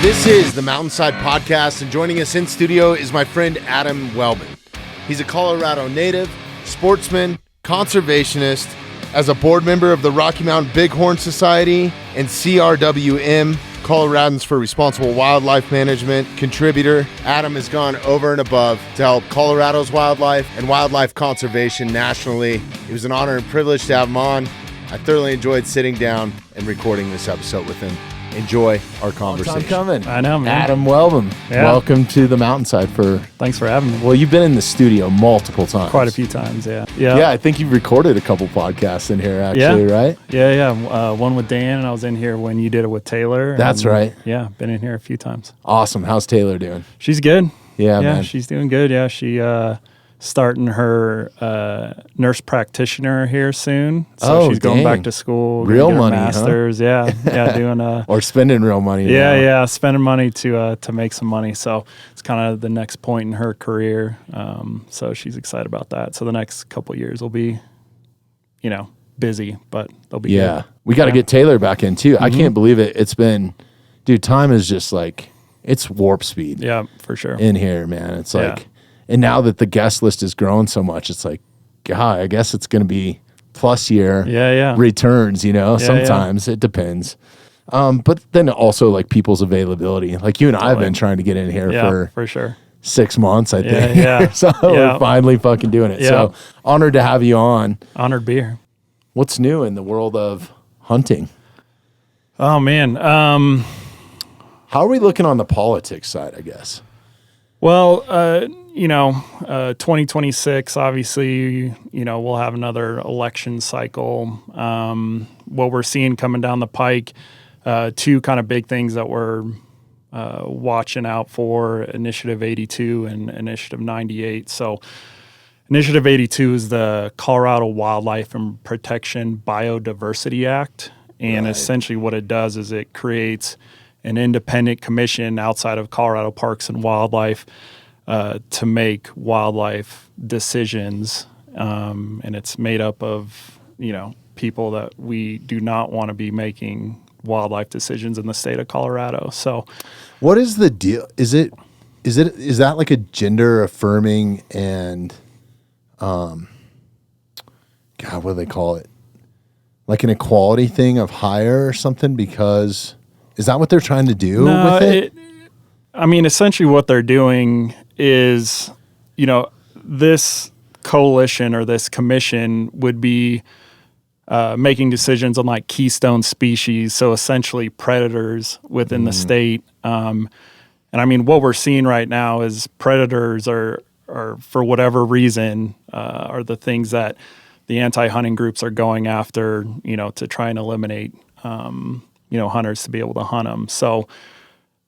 This is the Mountainside Podcast, and joining us in studio is my friend Adam Welbon. He's a Colorado native, sportsman, conservationist, as a board member of the Rocky Mountain Bighorn Society and C.R.W.M, Coloradans for Responsible Wildlife Management contributor. Adam has gone over and above to help Colorado's wildlife and wildlife conservation nationally. It was an honor and privilege to have him on. I thoroughly enjoyed sitting down and recording this episode with him. Enjoy our conversation. Time coming. I know, man. Adam Welbon, welcome to the Mountainside. Thanks for having me. Well, you've been in the studio multiple times. Quite a few times, yeah. Yeah, I think you've recorded a couple podcasts in here, actually, right? Yeah. One with Dan, and I was in here when you did it with Taylor. That's right. Yeah, been in here a few times. Awesome. How's Taylor doing? She's good. Yeah, man. She's doing good. Yeah, she starting her nurse practitioner here soon. So she's going back to school. Real money, master's, huh? Yeah, doing or spending real money. Yeah, spending money to make some money. So it's kind of the next point in her career. So she's excited about that. So the next couple of years will be, busy, but they'll be good. We got to get Taylor back in too. Mm-hmm. I can't believe it. It's been, dude, time is just like, it's warp speed. Yeah, for sure. In here, man. It's like, and now that the guest list has grown so much, it's like, God, I guess it's going to be plus year returns, sometimes it depends. But then also like people's availability, like you and I have been trying to get in here for sure 6 months, I think. Yeah. So we're finally fucking doing it. Yeah. So honored to have you on. Honored to be here. What's new in the world of hunting? Oh man. How are we looking on the politics side, I guess? Well, 2026, obviously, we'll have another election cycle. What we're seeing coming down the pike, two kind of big things that we're watching out for, Initiative 82 and Initiative 98. So Initiative 82 is the Colorado Wildlife and Protection Biodiversity Act. And essentially what it does is it creates an independent commission outside of Colorado Parks and Wildlife to make wildlife decisions, and it's made up of people that we do not want to be making wildlife decisions in the state of Colorado. So, what is the deal? Is that like a gender affirming and God, what do they call it? Like an equality thing of hire or something? Because is that what they're trying to do with it? Essentially what they're doing is, this coalition or this commission would be making decisions on like keystone species, so essentially predators within the state. And what we're seeing right now is predators are for whatever reason, are the things that the anti-hunting groups are going after, to try and eliminate hunters to be able to hunt them. So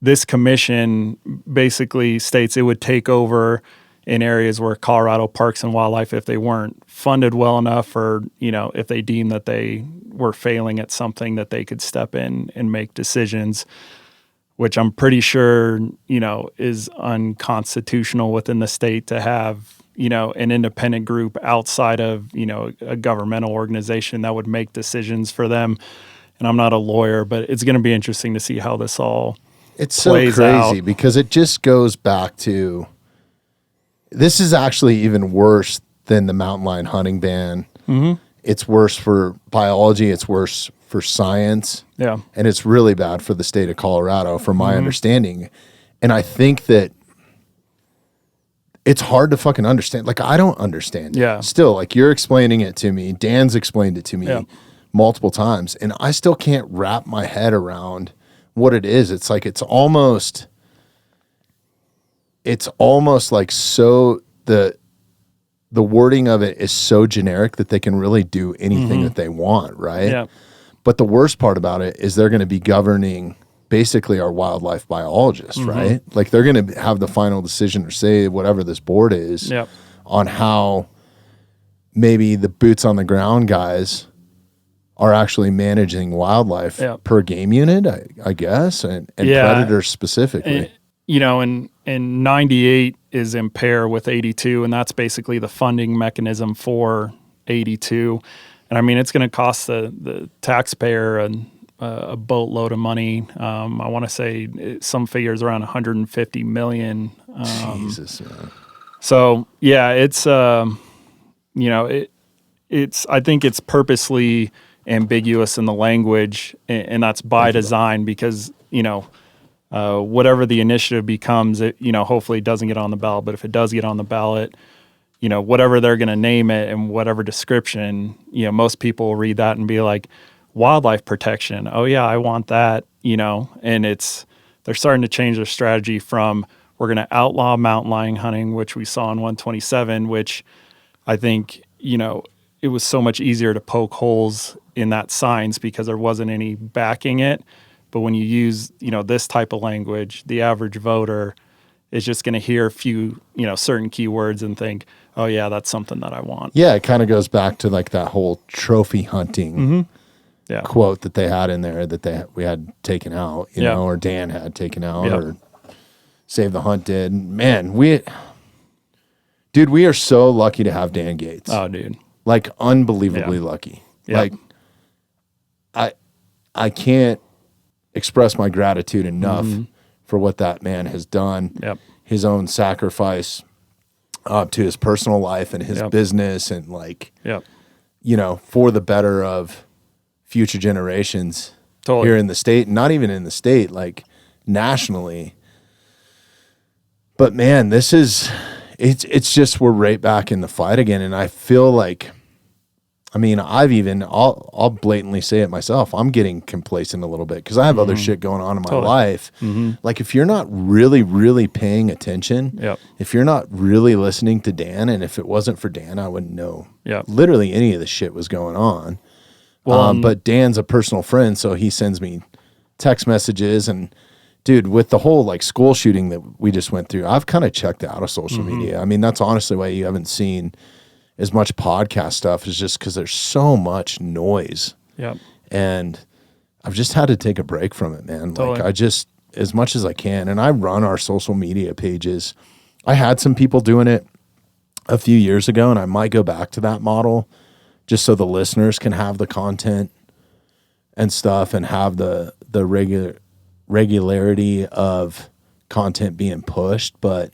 this commission basically states it would take over in areas where Colorado Parks and Wildlife, if they weren't funded well enough, or if they deemed that they were failing at something, that they could step in and make decisions, which I'm pretty sure is unconstitutional within the state to have an independent group outside of a governmental organization that would make decisions for them. And I'm not a lawyer, but it's going to be interesting to see how this all It's so crazy out. Because it just goes back to, this is actually even worse than the mountain lion hunting ban. Mm-hmm. It's worse for biology. It's worse for science. Yeah. And it's really bad for the state of Colorado, from my understanding. And I think that it's hard to fucking understand. Like, I don't understand it. Yeah. Still, like, you're explaining it to me. Dan's explained it to me multiple times. And I still can't wrap my head around what it is. It's like, it's almost like, so the wording of it is so generic that they can really do anything that they want, right? Yeah. But the worst part about it is they're going to be governing basically our wildlife biologists, right? Like, they're going to have the final decision, or say whatever this board is, on how maybe the boots on the ground guys are actually managing wildlife per game unit, I guess, and predators specifically. And 98 is in pair with 82, and that's basically the funding mechanism for 82. And it's going to cost the taxpayer a boatload of money. I want to say some figures around 150 million. Jesus, man. So yeah, it's it's I think it's purposely ambiguous in the language, and that's by design because whatever the initiative becomes, it hopefully it doesn't get on the ballot. But if it does get on the ballot, whatever they're going to name it and whatever description, most people will read that and be like, wildlife protection. Oh yeah, I want that. And they're starting to change their strategy from we're going to outlaw mountain lion hunting, which we saw in 127, which I think, it was so much easier to poke holes in that science because there wasn't any backing it. But when you use, this type of language, the average voter is just going to hear a few, certain keywords and think, oh yeah, that's something that I want. Yeah, it kind of goes back to like that whole trophy hunting quote that they had in there that we had taken out, or Dan had taken out, or Save the Hunt did. Man, we are so lucky to have Dan Gates. Oh, dude. Like unbelievably lucky. Yep. Like I can't express my gratitude enough for what that man has done. Yep. His own sacrifice to his personal life and his business and for the better of future generations here in the state, not even in the state, like nationally. But man, it's just, we're right back in the fight again. And I feel like, I'll blatantly say it myself. I'm getting complacent a little bit because I have other shit going on in my life. Like if you're not really, really paying attention, if you're not really listening to Dan, and if it wasn't for Dan, I wouldn't know literally any of the shit was going on. Well, but Dan's a personal friend, so he sends me text messages. And dude, with the whole like school shooting that we just went through, I've kind of checked out of social media. That's honestly why you haven't seen as much podcast stuff, is just because there's so much noise. And I've just had to take a break from it, man. Like I just, as much as I can, and I run our social media pages. I had some people doing it a few years ago, and I might go back to that model just so the listeners can have the content and stuff and have the regularity of content being pushed. But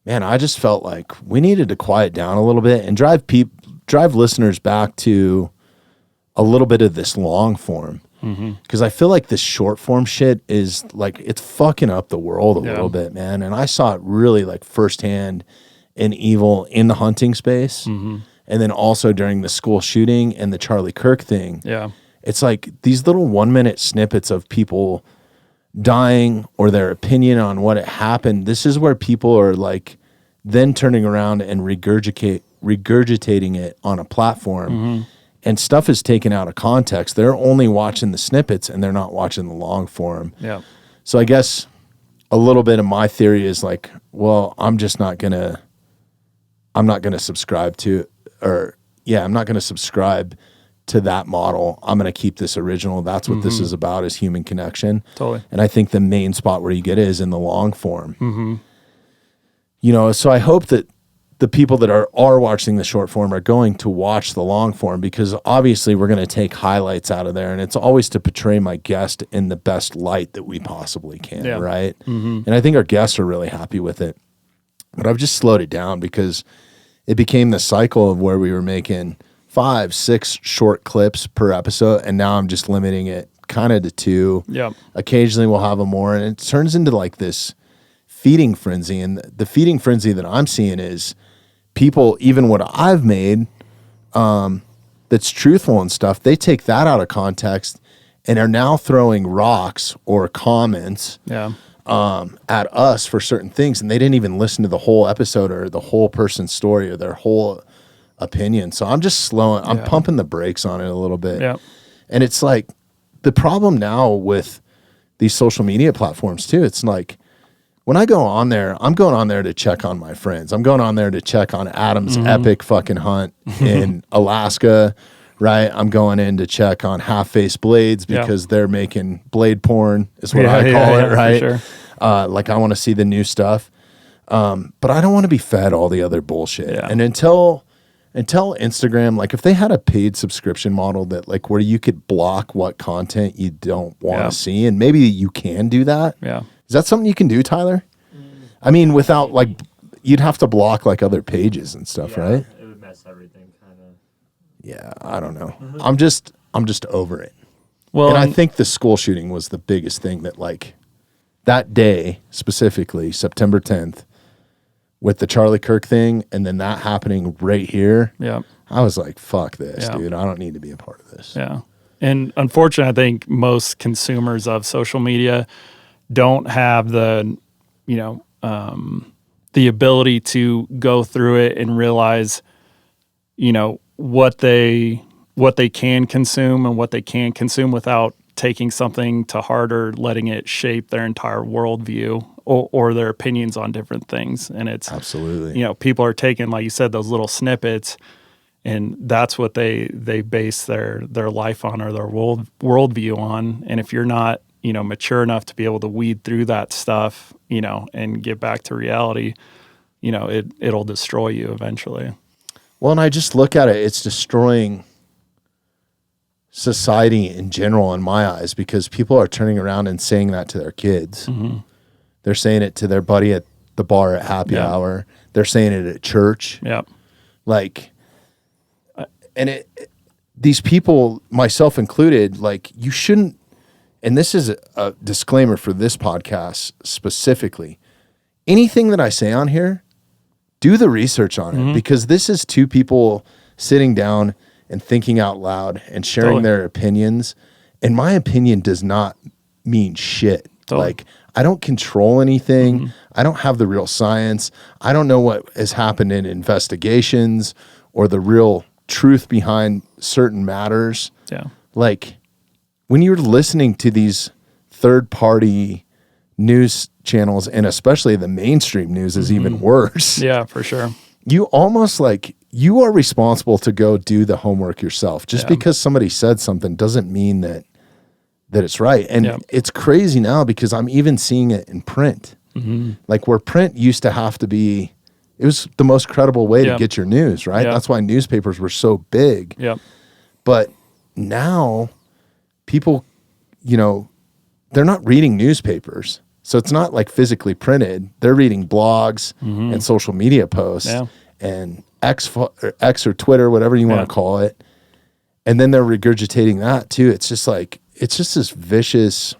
man, I just felt like we needed to quiet down a little bit and drive listeners back to a little bit of this long form. Because I feel like this short form shit is like, it's fucking up the world a little bit, man. And I saw it really like firsthand in evil in the hunting space. And then also during the school shooting and the Charlie Kirk thing. It's like these little 1 minute snippets of people dying or their opinion on what happened. This is where people are like then turning around and regurgitating it on a platform, and stuff is taken out of context. They're only watching the snippets and they're not watching the long form. So I guess a little bit of my theory is like, well, I'm not going to subscribe to, I'm not going to subscribe to that model. I'm going to keep this original. That's what this is about, is human connection. And I think the main spot where you get it is in the long form. So I hope that the people that are watching the short form are going to watch the long form, because obviously we're going to take highlights out of there, and it's always to portray my guest in the best light that we possibly can, right? And I think our guests are really happy with it. But I've just slowed it down because it became the cycle of where we were making 5-6 short clips per episode, and now I'm just limiting it kind of to 2. Occasionally we'll have a more, and it turns into like this feeding frenzy. And the feeding frenzy that I'm seeing is people, even what I've made that's truthful and stuff, they take that out of context and are now throwing rocks or comments at us for certain things, and they didn't even listen to the whole episode or the whole person's story or their whole opinion. So I'm just I'm pumping the brakes on it a little bit. And it's like the problem now with these social media platforms too, it's like when I go on there, I'm going on there to check on my friends. I'm going on there to check on Adam's epic fucking hunt in Alaska, right? I'm going in to check on half-faced blades because they're making blade porn is what I call it, right? For sure. Like I want to see the new stuff. But I don't want to be fed all the other bullshit. And until And tell Instagram, like if they had a paid subscription model that like where you could block what content you don't want to see, and maybe you can do that. Yeah. Is that something you can do, Tyler? I mean, without like, you'd have to block like other pages and stuff, right? It would mess everything kind of. Yeah, I don't know. I'm just over it. Well, and I think the school shooting was the biggest thing that like that day specifically, September 10th, with the Charlie Kirk thing, and then that happening right here. Yeah. I was like, fuck this, dude. I don't need to be a part of this. Yeah. And unfortunately, I think most consumers of social media don't have the, the ability to go through it and realize, what they can consume and what they can't consume without taking something to heart or letting it shape their entire worldview or their opinions on different things. And it's absolutely, people are taking, like you said, those little snippets, and that's what they base their life on or their worldview on. And if you're not, mature enough to be able to weed through that stuff, and get back to reality, it'll destroy you eventually. Well, and I just look at it, it's destroying society in general in my eyes, because people are turning around and saying that to their kids. Mm-hmm. They're saying it to their buddy at the bar at happy hour. They're saying it at church. Yeah. Like, and these people, myself included, like you shouldn't, and this is a disclaimer for this podcast specifically, anything that I say on here, do the research on it, because this is two people sitting down and thinking out loud and sharing their opinions. And my opinion does not mean shit. Like, I don't control anything. I don't have the real science. I don't know what has happened in investigations or the real truth behind certain matters. Yeah. Like, when you're listening to these third-party news channels, and especially the mainstream news is even worse. Yeah, for sure. You almost like, you are responsible to go do the homework yourself. Just because somebody said something doesn't mean that it's right. And it's crazy now because I'm even seeing it in print. Like where print used to have to be, it was the most credible way to get your news, right? That's why newspapers were so big. But now people, they're not reading newspapers. So it's not like physically printed. They're reading blogs and social media posts and X or Twitter, whatever you want to call it. And then they're regurgitating that too. It's just like, it's just this vicious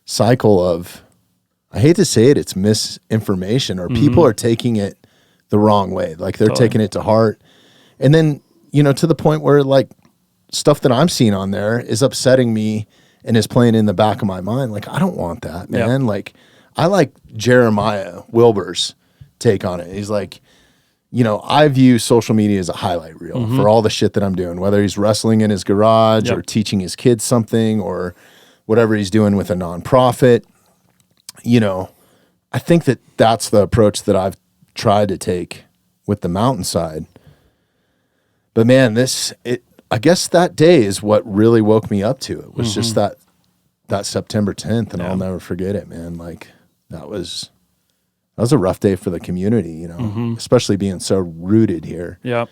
cycle of, I hate to say it, it's misinformation, or people are taking it the wrong way. Like they're taking it to heart. And then, to the point where like stuff that I'm seeing on there is upsetting me and is playing in the back of my mind. Like, I don't want that, man. Like, I like Jeremiah Wilbur's take on it. He's like, I view social media as a highlight reel for all the shit that I'm doing, whether he's wrestling in his garage or teaching his kids something or whatever he's doing with a nonprofit. I think that that's the approach that I've tried to take with the mountainside. But man, I guess that day is what really woke me up to it. Was just that September 10th, and I'll never forget it, man. Like that was a rough day for the community, especially being so rooted here. Yeah.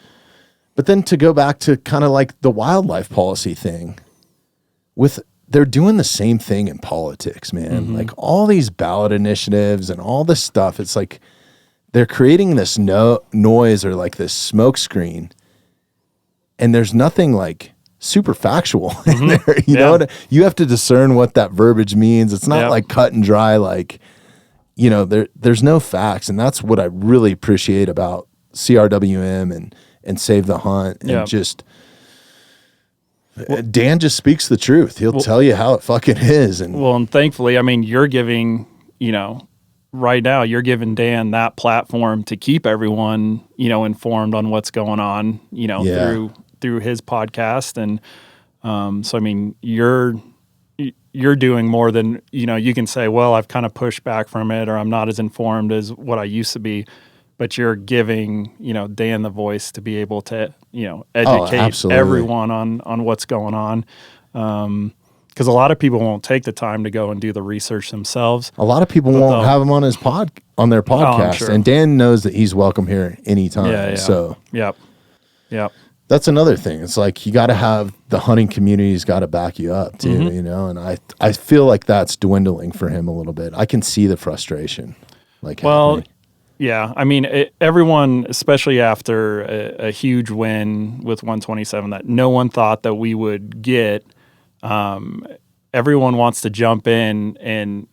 But then to go back to kind of like the wildlife policy thing, they're doing the same thing in politics, man. Like all these ballot initiatives and all this stuff, it's like they're creating this noise or like this smoke screen. And there's nothing like super factual in there. You know, you have to discern what that verbiage means. It's not like cut and dry, like, there's no facts. And that's what I really appreciate about C.R.W.M and Save the Hunt. And Dan just speaks the truth. He'll tell you how it fucking is. And thankfully, I mean, you're giving, right now you're giving Dan that platform to keep everyone, informed on what's going on, through his podcast. And so, I mean, you're doing more than, you can say, well, I've kind of pushed back from it, or I'm not as informed as what I used to be, but you're giving, Dan the voice to be able to, educate everyone on what's going on. because a lot of people won't take the time to go and do the research themselves. A lot of people won't have him on their podcast, sure. and Dan knows that he's welcome here anytime. Yeah. So Yep. that's another thing. It's like you got to have the hunting community's got to back you up too, Mm-hmm. you know. And I feel like that's dwindling for him a little bit. I can see the frustration. Happening. Yeah, I mean, everyone, especially after a huge win with 127 that no one thought that we would get, everyone wants to jump in and,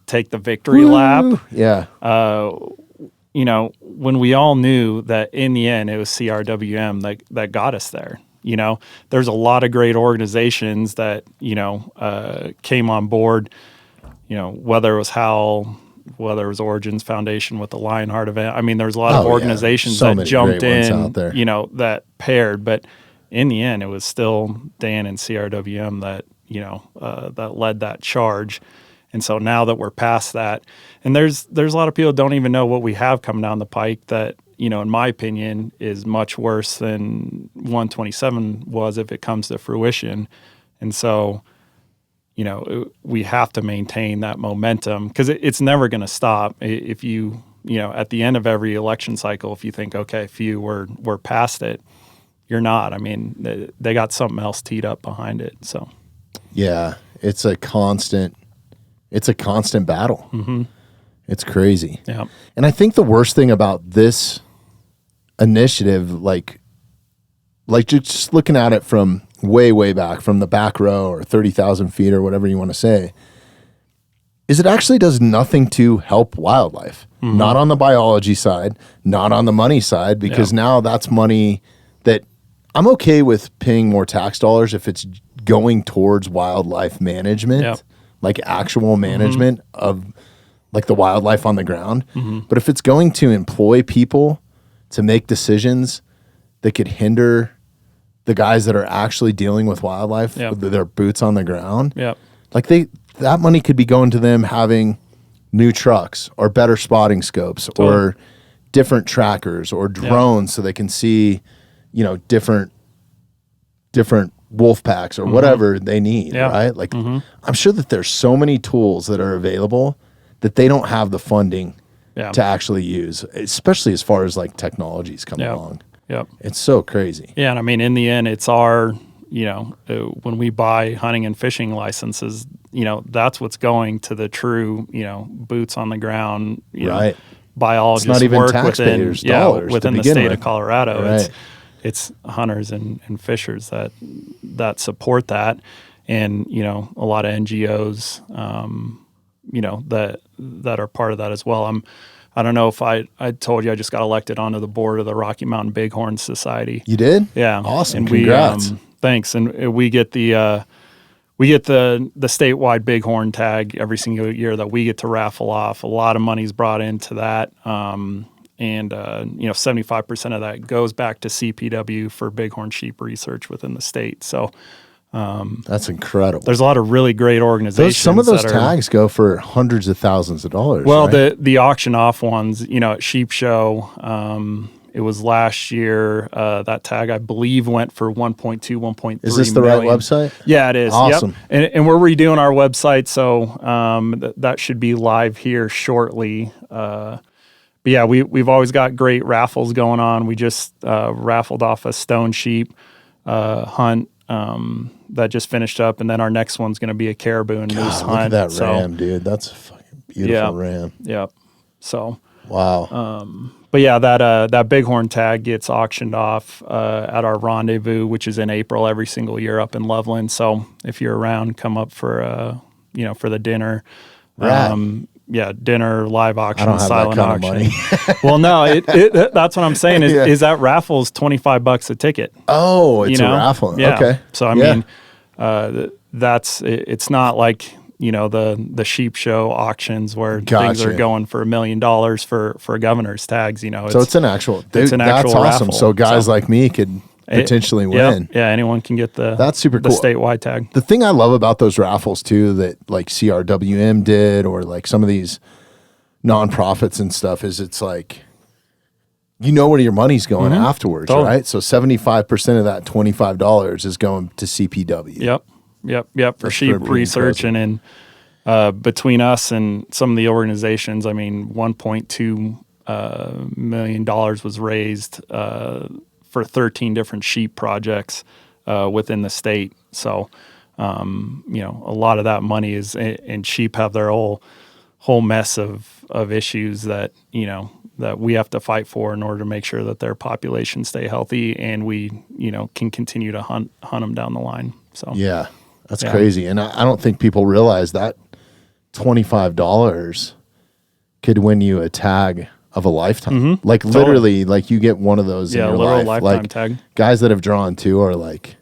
take the victory lap. Yeah. When we all knew that in the end it was C.R.W.M. that got us there. There's a lot of great organizations that, came on board, whether it was Hal, whether it was Origins Foundation with the Lionheart event. I mean, there's a lot of organizations that jumped in, out there. That paired. But in the end, it was still Dan and C.R.W.M. that, that led that charge. And so now that we're past that, and there's a lot of people that don't even know what we have coming down the pike that, in my opinion, is much worse than 127 was if it comes to fruition. And so, we have to maintain that momentum because it's never going to stop. If you, at the end of every election cycle, if you think, okay, we're past it, you're not. I mean, they got something else teed up behind it. So, yeah, it's a constant battle. Mm-hmm. It's crazy. Yeah. And I think the worst thing about this initiative, like just looking at it from way back, from the back row or 30,000 feet or whatever you want to say, is it actually does nothing to help wildlife. Mm-hmm. Not on the biology side, not on the money side, because now that's money that I'm okay with paying more tax dollars if it's going towards wildlife management, like actual management of like the wildlife on the ground. Mm-hmm. But if it's going to employ people to make decisions that could hinder the guys that are actually dealing with wildlife with their boots on the ground, like that money could be going to them having new trucks or better spotting scopes or different trackers or drones so they can see, different wolf packs or whatever they need, right? Like I'm sure that there's so many tools that are available that they don't have the funding to actually use, especially as far as like technologies come along. Yep. It's so crazy. Yeah. And I mean, in the end, it's our, when we buy hunting and fishing licenses, that's what's going to the true, boots on the ground, right. Biologists it's not even work taxpayers' dollars within the state of Colorado. Right. It's hunters and fishers that support that. And, a lot of NGOs, that are part of that as well. I don't know if I told you I just got elected onto the board of the Rocky Mountain Bighorn Society. You did? Yeah. Awesome. And Congrats. Thanks. And we get the statewide bighorn tag every single year that we get to raffle off. A lot of money's brought into that. And 75% of that goes back to C.W.M for bighorn sheep research within the state. So that's incredible. There's a lot of really great organizations. Some of those tags go for hundreds of thousands of dollars. Well, right? the auction off ones, at Sheep Show, it was last year. That tag, I believe, went for 1.2, 1.3 Is this the million. right website? Yeah, it is. Awesome. Yep. And we're redoing our website, so that should be live here shortly. But yeah, we've always got great raffles going on. We just raffled off a stone sheep hunt that just finished up, and then our next one's going to be a caribou and moose hunt. Look at that ram, dude. That's a fucking beautiful ram. Yep. So wow. But yeah, that bighorn tag gets auctioned off at our rendezvous, which is in April every single year up in Loveland. So if you're around, come up for for the dinner. Dinner, live auction, I don't have silent that kind auction. of money. Well, no, that's what I'm saying is that raffle's $25 a ticket. Oh, it's a raffle. Yeah. Okay. So I mean, it's not like the sheep show auctions where things are going for $1 million for governor's tags. So it's an actual. Dude, it's an actual that's awesome. raffle. So guys like me could potentially win. Yeah, anyone can get that's super cool. The statewide tag. The thing I love about those raffles too, that like C.R.W.M did, or like some of these nonprofits and stuff, is it's like where your money's going afterwards, right? So 75% of that $25 is going to CPW. Yep. For That's sheep pretty research. impressive. And then between us and some of the organizations, I mean, $1.2 million was raised for 13 different sheep projects within the state. So, a lot of that money is, and sheep have their whole mess of issues that, that we have to fight for in order to make sure that their populations stay healthy and we, can continue to hunt them down the line. So, yeah, that's crazy. And I don't think people realize that $25 could win you a tag of a lifetime. Mm-hmm. Like literally, like you get one of those in your literal life. lifetime Like tag. guys that have drawn two are like,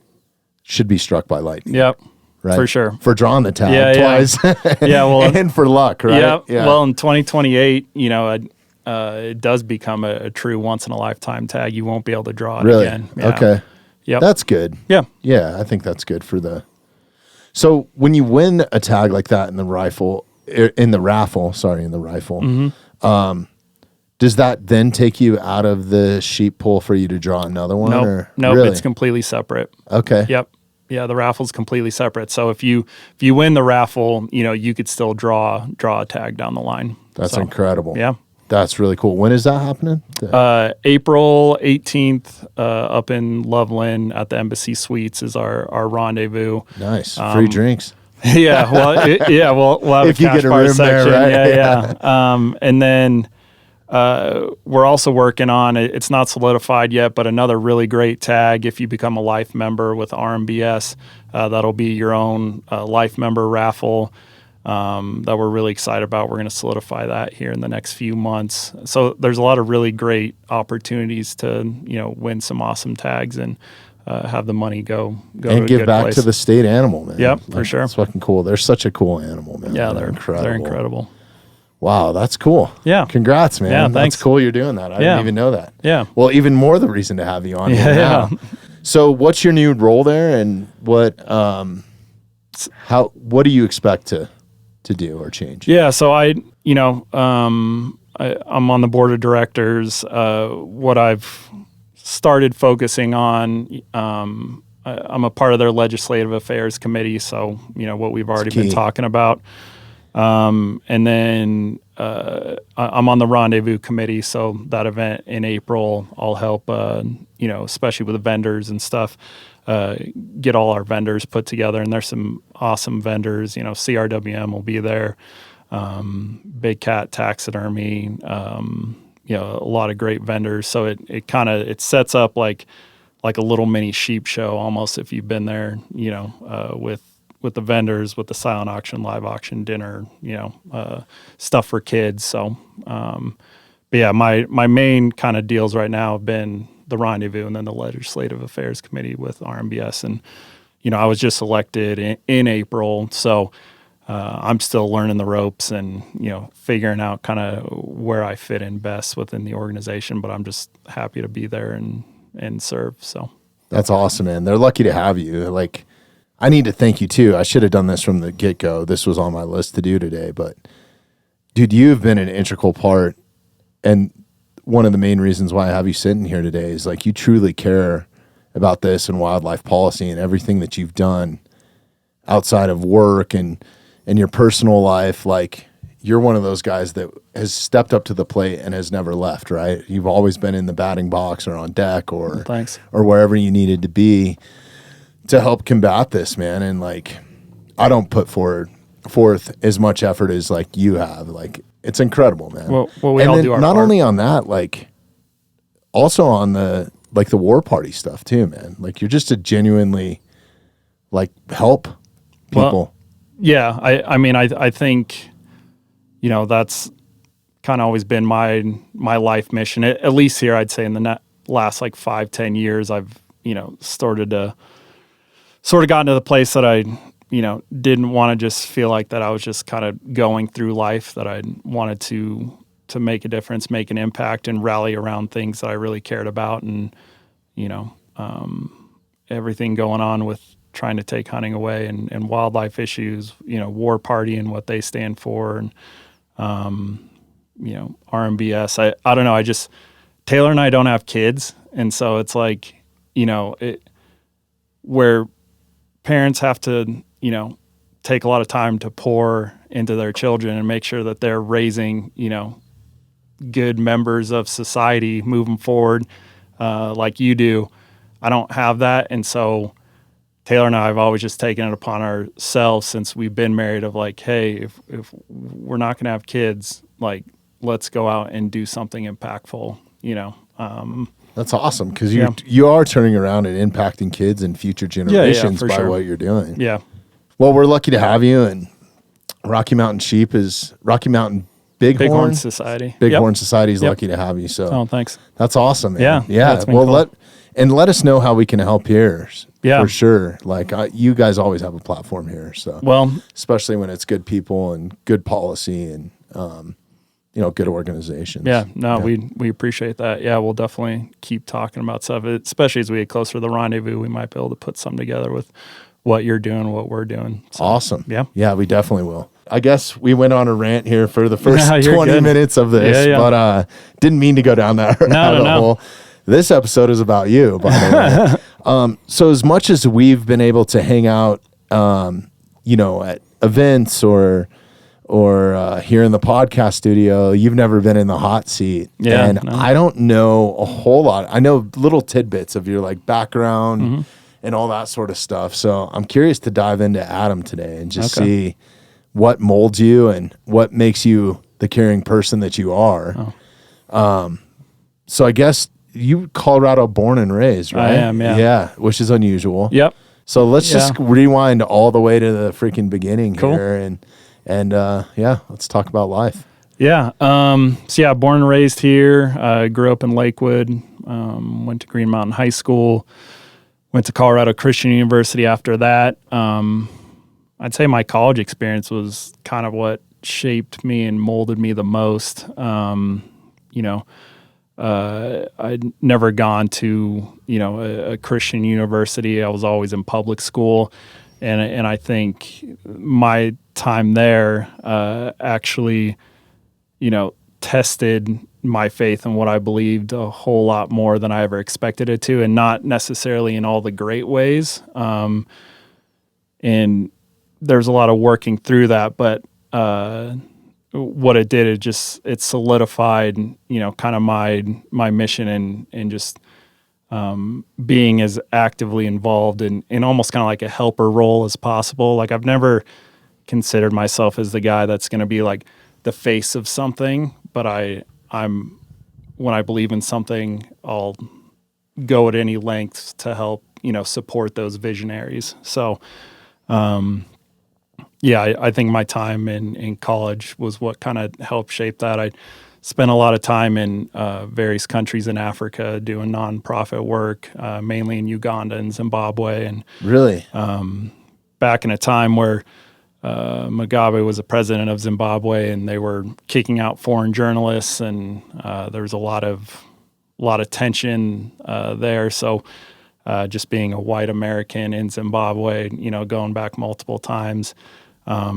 should be struck by lightning. Yep. Right? For sure. For drawing the tag Yeah, twice. Yeah, well, and for luck, right? Yeah. Well, in 2028, it does become a true once in a lifetime tag. You won't be able to draw it Really? again. Yeah. Okay. Yep. That's good. Yeah. Yeah, I think that's good for the. So when you win a tag like that in the raffle, Mm-hmm. Does that then take you out of the sheep pool for you to draw another one? Nope. Really? It's completely separate. Okay. Yep. Yeah, the raffle's completely separate. So if you win the raffle, you could still draw a tag down the line. That's So, incredible. Yeah. That's really cool. When is that happening? April 18th, up in Loveland at the Embassy Suites is our rendezvous. Nice. Free drinks. Yeah. Well, we'll have If a you cash get a bar room there, section. right? Yeah. And then we're also working on it. It's not solidified yet, but another really great tag. If you become a life member with RMBS, that'll be your own life member raffle that we're really excited about. We're going to solidify that here in the next few months. So there's a lot of really great opportunities to win some awesome tags and have the money go to And a give good back place. to the state animal, man. Yep, for sure. It's fucking cool. They're such a cool animal, man. Yeah, they're incredible. They're incredible. Wow, that's cool. Yeah. Congrats, man. Yeah, That's thanks. cool you're doing that. I didn't even know that. Yeah. Well, even more the reason to have you on here now. So what's your new role there, and what do you expect to do or change? Yeah, so I'm on the board of directors. What I've started focusing on, I'm a part of their legislative affairs committee, so what we've already been talking about. And then I'm on the rendezvous committee, so that event in April, I'll help, especially with the vendors and stuff, get all our vendors put together. And there's some awesome vendors. C.R.W.M will be there, Big Cat Taxidermy, a lot of great vendors. So it sets up like a little mini sheep show almost, if you've been there, with the vendors, with the silent auction, live auction, dinner, stuff for kids. So, but yeah, my main kind of deals right now have been the rendezvous and then the legislative affairs committee with RMBS. And, I was just elected in April. So, I'm still learning the ropes and, figuring out kind of where I fit in best within the organization, but I'm just happy to be there and serve. So That's awesome, man. They're lucky to have you. Like, I need to thank you too. I should have done this from the get-go. This was on my list to do today, but dude, you've been an integral part, and one of the main reasons why I have you sitting here today is like you truly care about this and wildlife policy and everything that you've done outside of work and your personal life. Like, you're one of those guys that has stepped up to the plate and has never left, right? You've always been in the batting box or on deck or wherever you needed to be to help combat this, man. And like, I don't put forth as much effort as like you have. Like, it's incredible, man. Well, we all do our not part. only on that, like also on the war party stuff too, man. Like, you're just a genuinely like help people. Well, yeah. I think, that's kind of always been my life mission, at least here. I'd say in the last like 5-10 years, I've, sort of gotten to the place that I, didn't want to just feel like that I was just kind of going through life, that I wanted to make a difference, make an impact, and rally around things that I really cared about. And, everything going on with trying to take hunting away and wildlife issues, war party and what they stand for. And, RMBS, I don't know. Taylor and I don't have kids. And so it's like, where parents have to, take a lot of time to pour into their children and make sure that they're raising, good members of society moving forward, like you do. I don't have that. And so Taylor and I have always just taken it upon ourselves since we've been married of like, hey, if we're not going to have kids, like, let's go out and do something impactful, That's awesome, because you are turning around and impacting kids and future generations by what you're doing. Yeah. Well, we're lucky to have you, and Rocky Mountain Bighorn Society. Bighorn Society is lucky to have you. So, thanks. That's awesome, man. Yeah. Well, cool. let us know how we can help here. Yeah, for sure. Like you guys always have a platform here. So, especially when it's good people and good policy and good organizations. Yeah. No, we appreciate that. Yeah, we'll definitely keep talking about stuff, especially as we get closer to the rendezvous. We might be able to put something together with what you're doing, what we're doing. So, awesome. Yeah, we definitely will. I guess we went on a rant here for the first 20 minutes of this, but didn't mean to go down that rabbit hole. This episode is about you, by the way. So as much as we've been able to hang out, at events or here in the podcast studio, you've never been in the hot seat. Yeah, and I don't know a whole lot. I know little tidbits of your like background and all that sort of stuff. So I'm curious to dive into Adam today and just see what molds you and what makes you the caring person that you are. So I guess you Colorado born and raised, right? I am, yeah. Yeah, which is unusual. Yep. So let's just rewind all the way to the freaking beginning here and let's talk about life. Yeah. Born and raised here. Grew up in Lakewood. Went to Green Mountain High School. Went to Colorado Christian University after that. I'd say my college experience was kind of what shaped me and molded me the most. I'd never gone to, a Christian university. I was always in public school. And I think my time there actually, tested my faith and what I believed a whole lot more than I ever expected it to, and not necessarily in all the great ways. And there's a lot of working through that, but what it did, it solidified, kind of my mission and just being as actively involved in almost kind of like a helper role as possible. Like I've never considered myself as the guy that's going to be like the face of something, but I'm when I believe in something, I'll go at any lengths to help, support those visionaries. So, I think my time in college was what kind of helped shape that. I spent a lot of time in various countries in Africa doing nonprofit work, mainly in Uganda and Zimbabwe. And really, back in a time where Mugabe was the president of Zimbabwe, and they were kicking out foreign journalists, and there was a lot of tension there. So just being a white American in Zimbabwe, going back multiple times,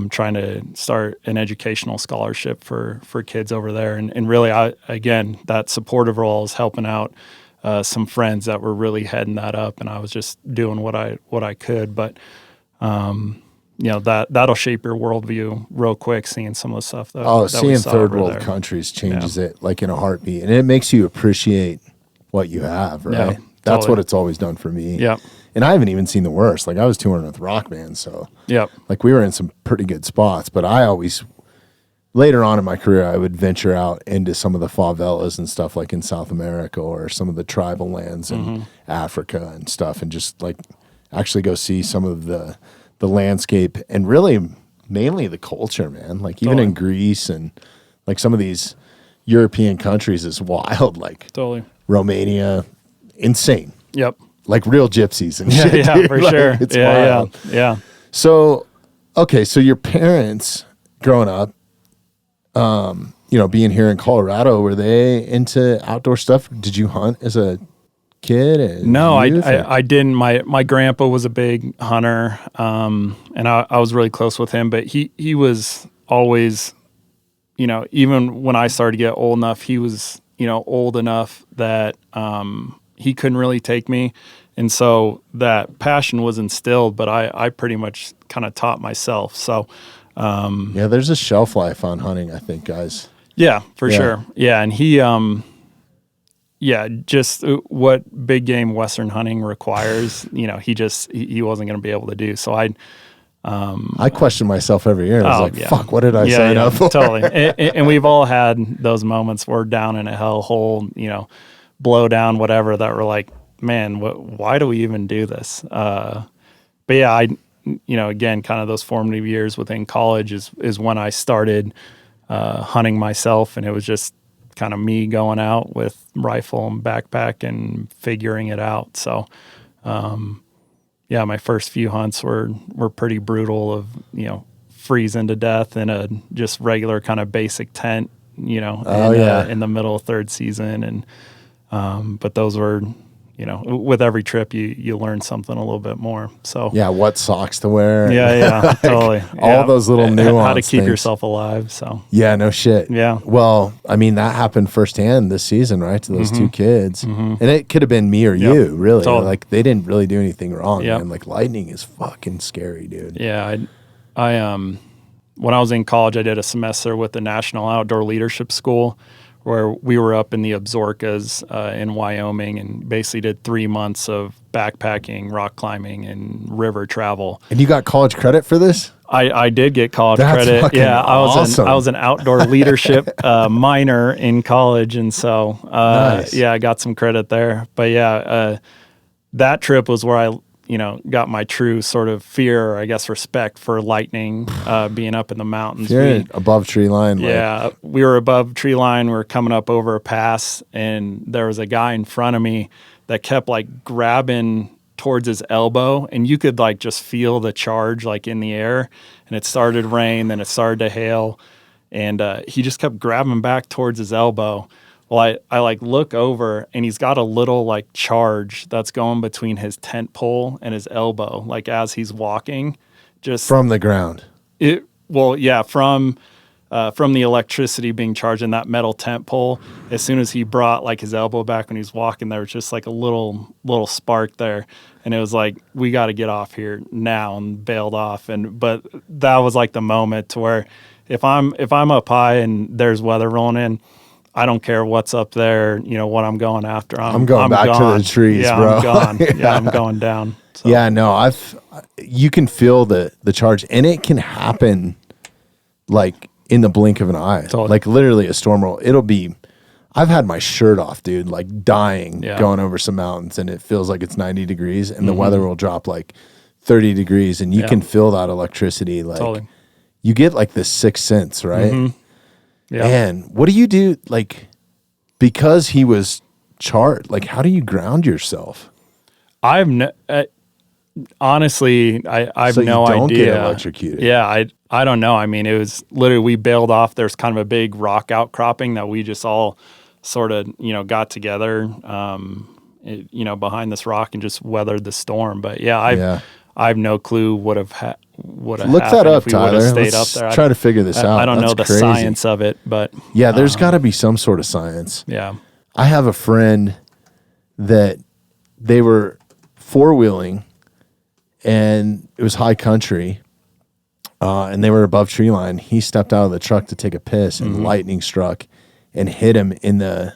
trying to start an educational scholarship for kids over there. And really, that supportive role is helping out some friends that were really heading that up, and I was just doing what I could. But that'll shape your worldview real quick, seeing some of the stuff that seeing third world countries changes it like in a heartbeat, and it makes you appreciate what you have, right? Yeah, that's totally what it's always done for me. Yeah. And I haven't even seen the worst. Like I was touring with Rock Band, so like we were in some pretty good spots. But I always, later on in my career, I would venture out into some of the favelas and stuff, like in South America or some of the tribal lands in Africa and stuff, and just like actually go see some of the landscape and really mainly the culture, man. Like even in Greece and like some of these European countries is wild, like Romania, insane. Yep. Like real gypsies and shit. Yeah, dude. for Like, sure. It's wild. Yeah. So, okay, so your parents growing up, being here in Colorado, were they into outdoor stuff? Did you hunt as a kid? No, I didn't. My grandpa was a big hunter, and I was really close with him. But he was always, even when I started to get old enough, he was old enough that he couldn't really take me. And so that passion was instilled, but I pretty much kind of taught myself. So, yeah, there's a shelf life on hunting, I think, guys. Yeah, for sure. Yeah. And he, just what big game Western hunting requires, he wasn't going to be able to do. So I question myself every year. I was fuck, what did I sign up for? Totally. And we've all had those moments where we're down in a hellhole, blow down, whatever, that we're like, man, why do we even do this? But yeah, again, kind of those formative years within college is when I started hunting myself, and it was just kind of me going out with rifle and backpack and figuring it out. So, my first few hunts were pretty brutal of, freezing to death in a just regular kind of basic tent, in the middle of third season. And, but those were, with every trip you learn something a little bit more. So yeah, what socks to wear. Yeah, totally. All those little nuances. How to keep yourself alive. So yeah, no shit. Yeah. Well, I mean, that happened firsthand this season, right? To those two kids. And it could have been me or you, really. Totally. Like, they didn't really do anything wrong, Yep. man. Like, lightning is fucking scary, dude. Yeah, I when I was in college, I did a semester with the National Outdoor Leadership School, where we were up in the Absarokas in Wyoming, and basically did 3 months of backpacking, rock climbing, and river travel. And you got college credit for this? I did get college That's credit. fucking Yeah, awesome. I was an outdoor leadership minor in college, and so Nice. I got some credit there. But that trip was where I got my true sort of fear, or I guess respect for lightning, being up in the mountains. You're above tree line. Yeah, we were above tree line. We were coming up over a pass, and there was a guy in front of me that kept like grabbing towards his elbow, and you could like just feel the charge like in the air. And it started to rain, then it started to hail, and he just kept grabbing back towards his elbow. Well, I like look over, and he's got a little like charge that's going between his tent pole and his elbow, like as he's walking, just From the ground. From the electricity being charged in that metal tent pole. As soon as he brought like his elbow back when he was walking, there was just like a little spark there, and it was like, we got to get off here now, and bailed off. But that was like the moment to where if I'm up high and there's weather rolling in, I don't care what's up there, what I'm going after. I'm going back gone. to the trees, bro. I'm gone. Yeah, I'm going down. So. Yeah, no, you can feel the charge, and it can happen like in the blink of an eye. Totally. Like literally a storm roll. I've had my shirt off, dude, like dying going over some mountains, and it feels like it's 90 degrees, and the weather will drop like 30 degrees, and you can feel that electricity. Like you get like this sixth sense, right? Mm-hmm. Yeah. And what do you do? Like, because he was charged, like, how do you ground yourself? Honestly, I've so no you don't idea. Get electrocuted. Yeah, I don't know. I mean, it was literally, we bailed off. There's kind of a big rock outcropping that we just all sort of, got together, behind this rock and just weathered the storm. But I have no clue what have look that up, if we Tyler. stayed Let's up there. try to figure this out. I don't know the crazy. science of it, but yeah, there's got to be some sort of science. Yeah, I have a friend that they were four-wheeling, and it was high country, and they were above tree line. He stepped out of the truck to take a piss, and lightning struck and hit him I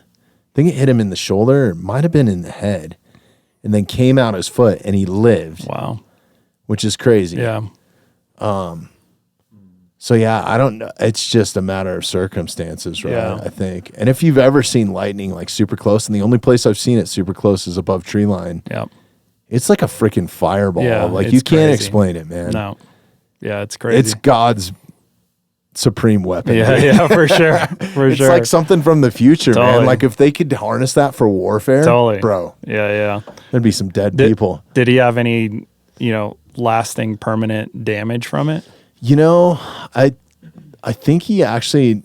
think it hit him in the shoulder, or it might have been in the head, and then came out his foot, and he lived. Wow. Which is crazy. Yeah. So yeah, I don't know. It's just a matter of circumstances, right? Yeah. I think. And if you've ever seen lightning like super close, and the only place I've seen it super close is above tree line. Yep. It's like a freaking fireball. Yeah, like it's you can't crazy. explain it, man. No. Yeah, it's crazy. It's God's supreme weapon. Yeah, for sure. It's like something from the future, man. Totally. Like if they could harness that for warfare, Totally. bro. Yeah. There'd be some dead people. Did he have any, lasting permanent damage from it? I think he actually,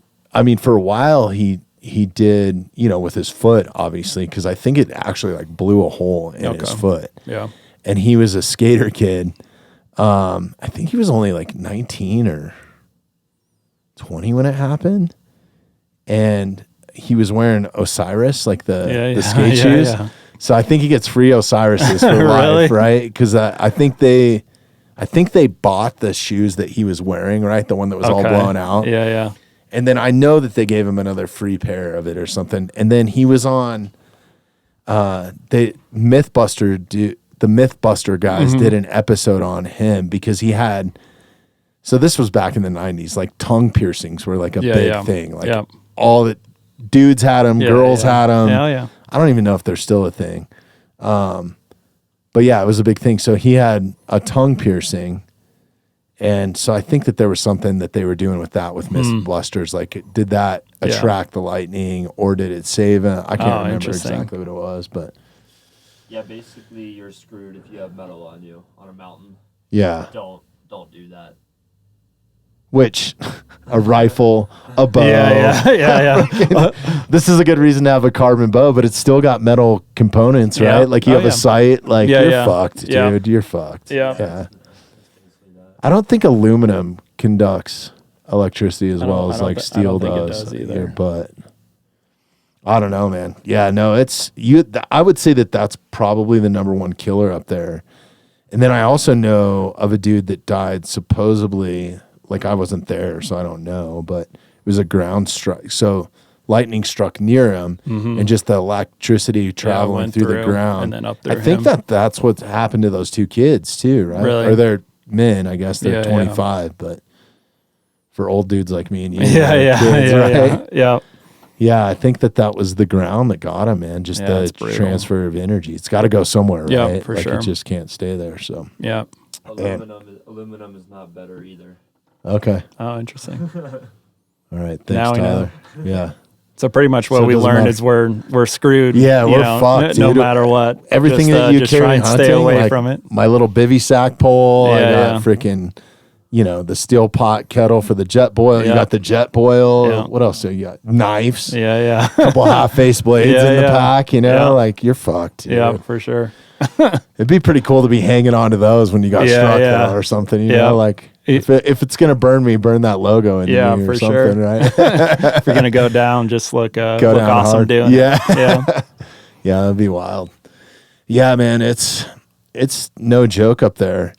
for a while he did, with his foot, obviously, because I think it actually like blew a hole in his foot. Yeah. And he was a skater kid. I think he was only like 19 or 20 when it happened. And he was wearing Osiris, like the skate shoes. Yeah. So I think he gets free Osiris's for Really? life, right? Because I think they bought the shoes that he was wearing, right? The one that was all blown out. Yeah. And then I know that they gave him another free pair of it or something. And then he was on the Mythbuster guys did an episode on him because he had. So this was back in the 90s. Like tongue piercings were like a big thing. Like all the dudes had them, girls had them. Yeah. I don't even know if they're still a thing. But yeah, it was a big thing. So he had a tongue piercing. And so I think that there was something that they were doing with that with Mythbusters. Like, did that attract the lightning or did it save him? I can't remember exactly what it was, but. Yeah, basically you're screwed if you have metal on you on a mountain. Yeah. Don't do that. Which, a rifle, a bow. Yeah. This is a good reason to have a carbon bow, but it's still got metal components, right? Like you have a sight, like you're fucked, dude. You're fucked. Yeah. I don't think aluminum conducts electricity as well as like steel does either. But I don't know, man. Yeah, no, it's you. I would say that that's probably the number one killer up there. And then I also know of a dude that died supposedly. Like I wasn't there, so I don't know, but it was a ground strike. So lightning struck near him, and just the electricity traveling through the ground. And then up there. I think that's what happened to those two kids too, right? Really? Or they're men, I guess they're 25, but for old dudes like me and you, yeah. I think that was the ground that got him, man. Just the transfer of energy. It's got to go somewhere, right? Yeah, for sure. It just can't stay there. So Aluminum is not better either. Okay. Oh, interesting. All right. Thanks, Tyler. Yeah. So pretty much what we learned is we're screwed. Yeah, we're fucked, no dude. matter what. Everything that you just carry try and hunting, stay away like from it. My little bivvy sack pole. I got freaking, the steel pot kettle for the jet boil. You got the jet boil. Yeah. What else do you got? Knives. Yeah. A couple half-face blades in the pack. Like you're fucked. Dude. Yeah, for sure. It'd be pretty cool to be hanging on to those when you got struck though, or something. You know, like if it's gonna burn me, burn that logo in me or something, right? If you're gonna go down, just look awesome hard. doing it. Yeah, that'd be wild. Yeah, man, it's no joke up there.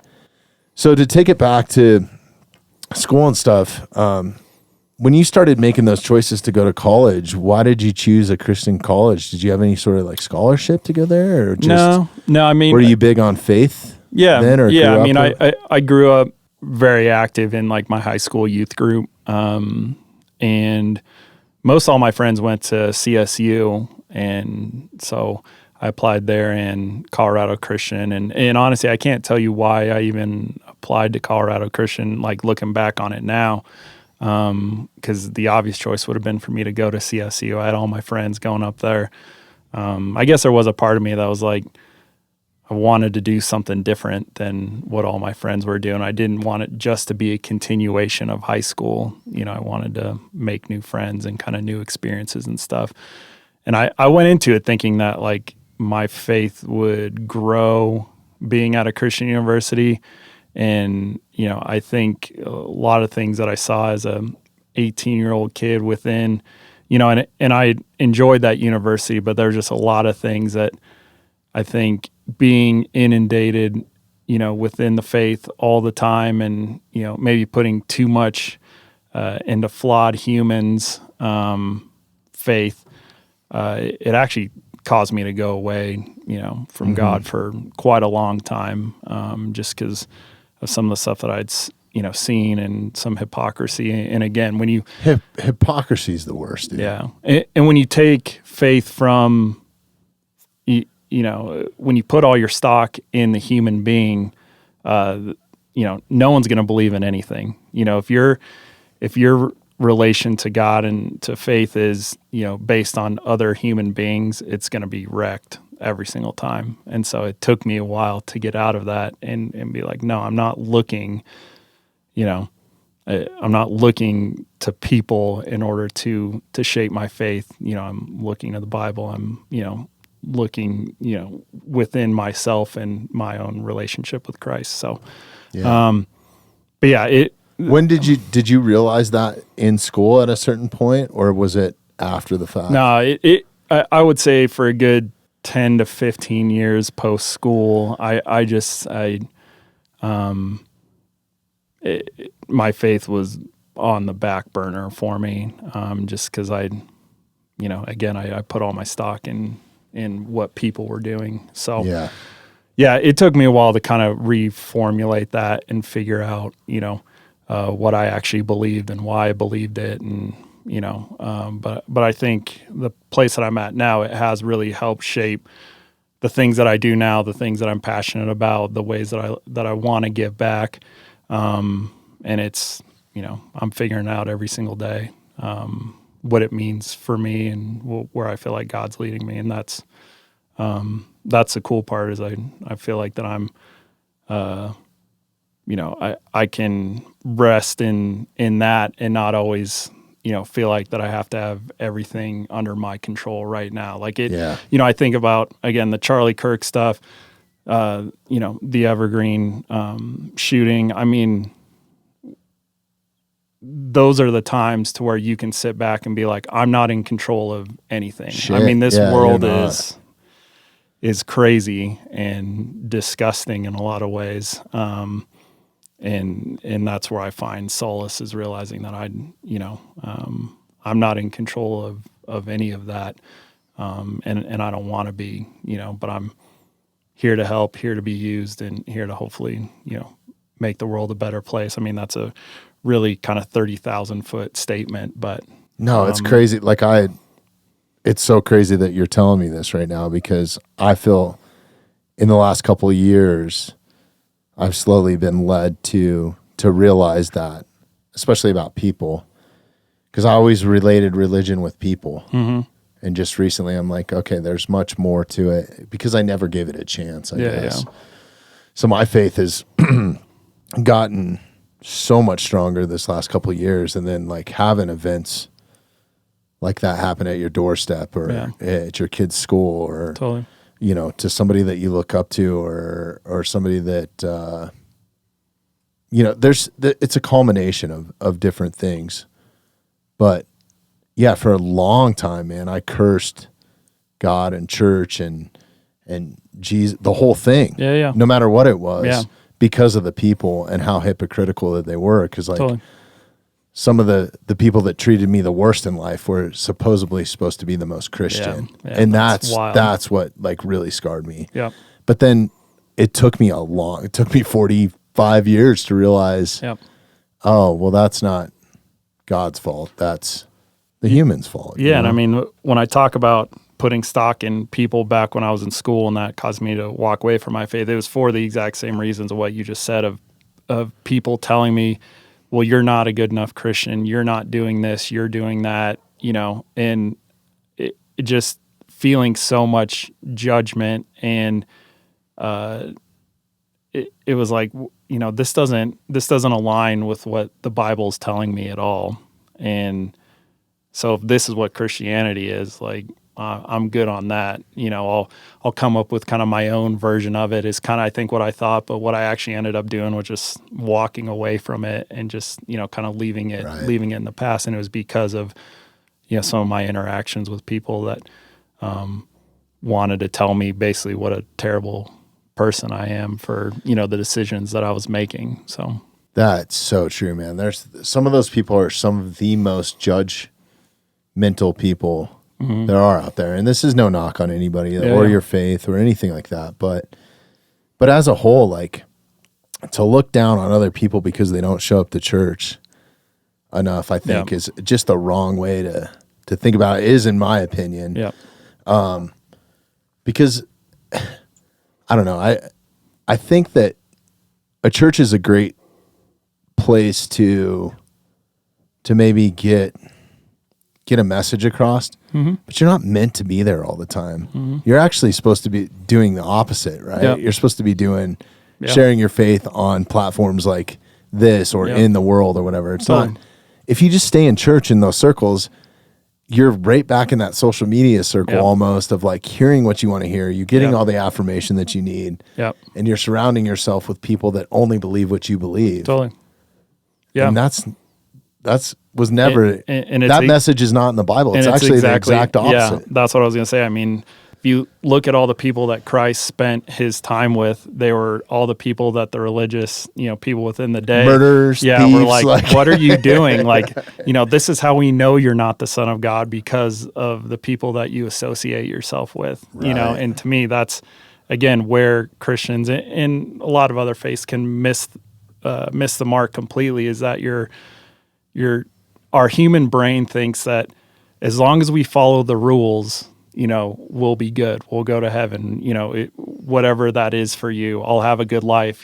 So to take it back to school and stuff, when you started making those choices to go to college, why did you choose a Christian college? Did you have any sort of like scholarship to go there, or just no? I mean, were you big on faith? Yeah, then, or I mean, I grew up very active in like my high school youth group, and most all my friends went to CSU, and so I applied there in Colorado Christian, and honestly, I can't tell you why I even applied to Colorado Christian. Like looking back on it now. Because the obvious choice would have been for me to go to CSU. I had all my friends going up there. I guess there was a part of me that was like, I wanted to do something different than what all my friends were doing. I didn't want it just to be a continuation of high school. I wanted to make new friends and kind of new experiences and stuff. And I went into it thinking that like my faith would grow being at a Christian university. And, I think a lot of things that I saw as a 18-year-old kid within, and I enjoyed that university, but there were just a lot of things that I think being inundated, within the faith all the time and, maybe putting too much into flawed humans' faith, it actually caused me to go away, from God for quite a long time, just because of some of the stuff that I'd, seen and some hypocrisy. And again, when you... Hypocrisy is the worst, dude. Yeah. And when you take faith from, when you put all your stock in the human being, no one's going to believe in anything. If your relation to God and to faith is, based on other human beings, it's going to be wrecked every single time. And so it took me a while to get out of that and be like, no, I'm not looking, I'm not looking to people in order to shape my faith. I'm looking at the Bible. I'm, looking, within myself and my own relationship with Christ. So, but yeah, when did you realize that in school at a certain point, or was it after the fact? No, I would say for a good 10 to 15 years post school, my faith was on the back burner for me, just because I put all my stock in what people were doing. So yeah, it took me a while to kind of reformulate that and figure out, what I actually believed and why I believed it. And, but I think the place that I'm at now, it has really helped shape the things that I do now, the things that I'm passionate about, the ways that I want to give back. And it's, I'm figuring out every single day, what it means for me and where I feel like God's leading me. And that's the cool part is I feel like that I'm, I can rest in that and not always, feel like that I have to have everything under my control right now. Like I think about, again, the Charlie Kirk stuff, the Evergreen shooting. I mean, those are the times to where you can sit back and be like, I'm not in control of anything. Shit. I mean, this world is crazy and disgusting in a lot of ways. And that's where I find solace, is realizing that I'm not in control of any of that. And I don't want to be, but I'm here to help, here to be used, and here to hopefully, make the world a better place. I mean, that's a really kind of 30,000 foot statement, but no, it's crazy. Like it's so crazy that you're telling me this right now, because I feel in the last couple of years, I've slowly been led to realize that, especially about people, because I always related religion with people. Mm-hmm. And just recently I'm like, okay, there's much more to it, because I never gave it a chance, I guess. Yeah. So my faith has gotten so much stronger this last couple of years. And then like having events like that happen at your doorstep or at your kid's school, or totally. To somebody that you look up to, or somebody that, it's a culmination of different things. But yeah, for a long time, man, I cursed God and church and Jesus, the whole thing. Yeah. No matter what it was, because of the people and how hypocritical that they were. Because totally. Some of the people that treated me the worst in life were supposedly supposed to be the most Christian. Yeah, and that's what like really scarred me. Yeah. But then it took me 45 years to realize, oh, well, that's not God's fault. That's the human's fault. Yeah. And I mean, when I talk about putting stock in people back when I was in school, and that caused me to walk away from my faith, it was for the exact same reasons of what you just said, of people telling me, well, you're not a good enough Christian. You're not doing this. You're doing that, and it just feeling so much judgment. And it was like, this doesn't align with what the Bible's telling me at all. And so if this is what Christianity is, like, I'm good on that. I'll come up with kind of my own version of it, is kind of, I think, what I thought, but what I actually ended up doing was just walking away from it and just, kind of leaving it in the past. And it was because of, some of my interactions with people that wanted to tell me basically what a terrible person I am for, the decisions that I was making. So that's so true, man. There's some of those people are some of the most judgmental people there are out there. And this is no knock on anybody or your faith or anything like that. But as a whole, like, to look down on other people because they don't show up to church enough, I think is just the wrong way to think about it, is in my opinion. Yeah. Because I don't know, I think that a church is a great place to maybe get a message across, but you're not meant to be there all the time. You're actually supposed to be doing the opposite, right? Yep. You're supposed to be sharing your faith on platforms like this or in the world or whatever. It's not, if you just stay in church in those circles, you're right back in that social media circle almost of like hearing what you want to hear. You're getting all the affirmation that you need. And you're surrounding yourself with people that only believe what you believe. Totally. Yeah. And that was never, and that message is not in the Bible. It's actually the exact opposite. Yeah, that's what I was going to say. I mean, if you look at all the people that Christ spent his time with, they were all the people that the religious, people within the day, murderers, were thieves, like, what are you doing? Like, this is how we know you're not the Son of God, because of the people that you associate yourself with, and to me, that's, again, where Christians and a lot of other faiths can miss the mark completely, is that our human brain thinks that as long as we follow the rules, we'll be good. We'll go to heaven, whatever that is for you. I'll have a good life,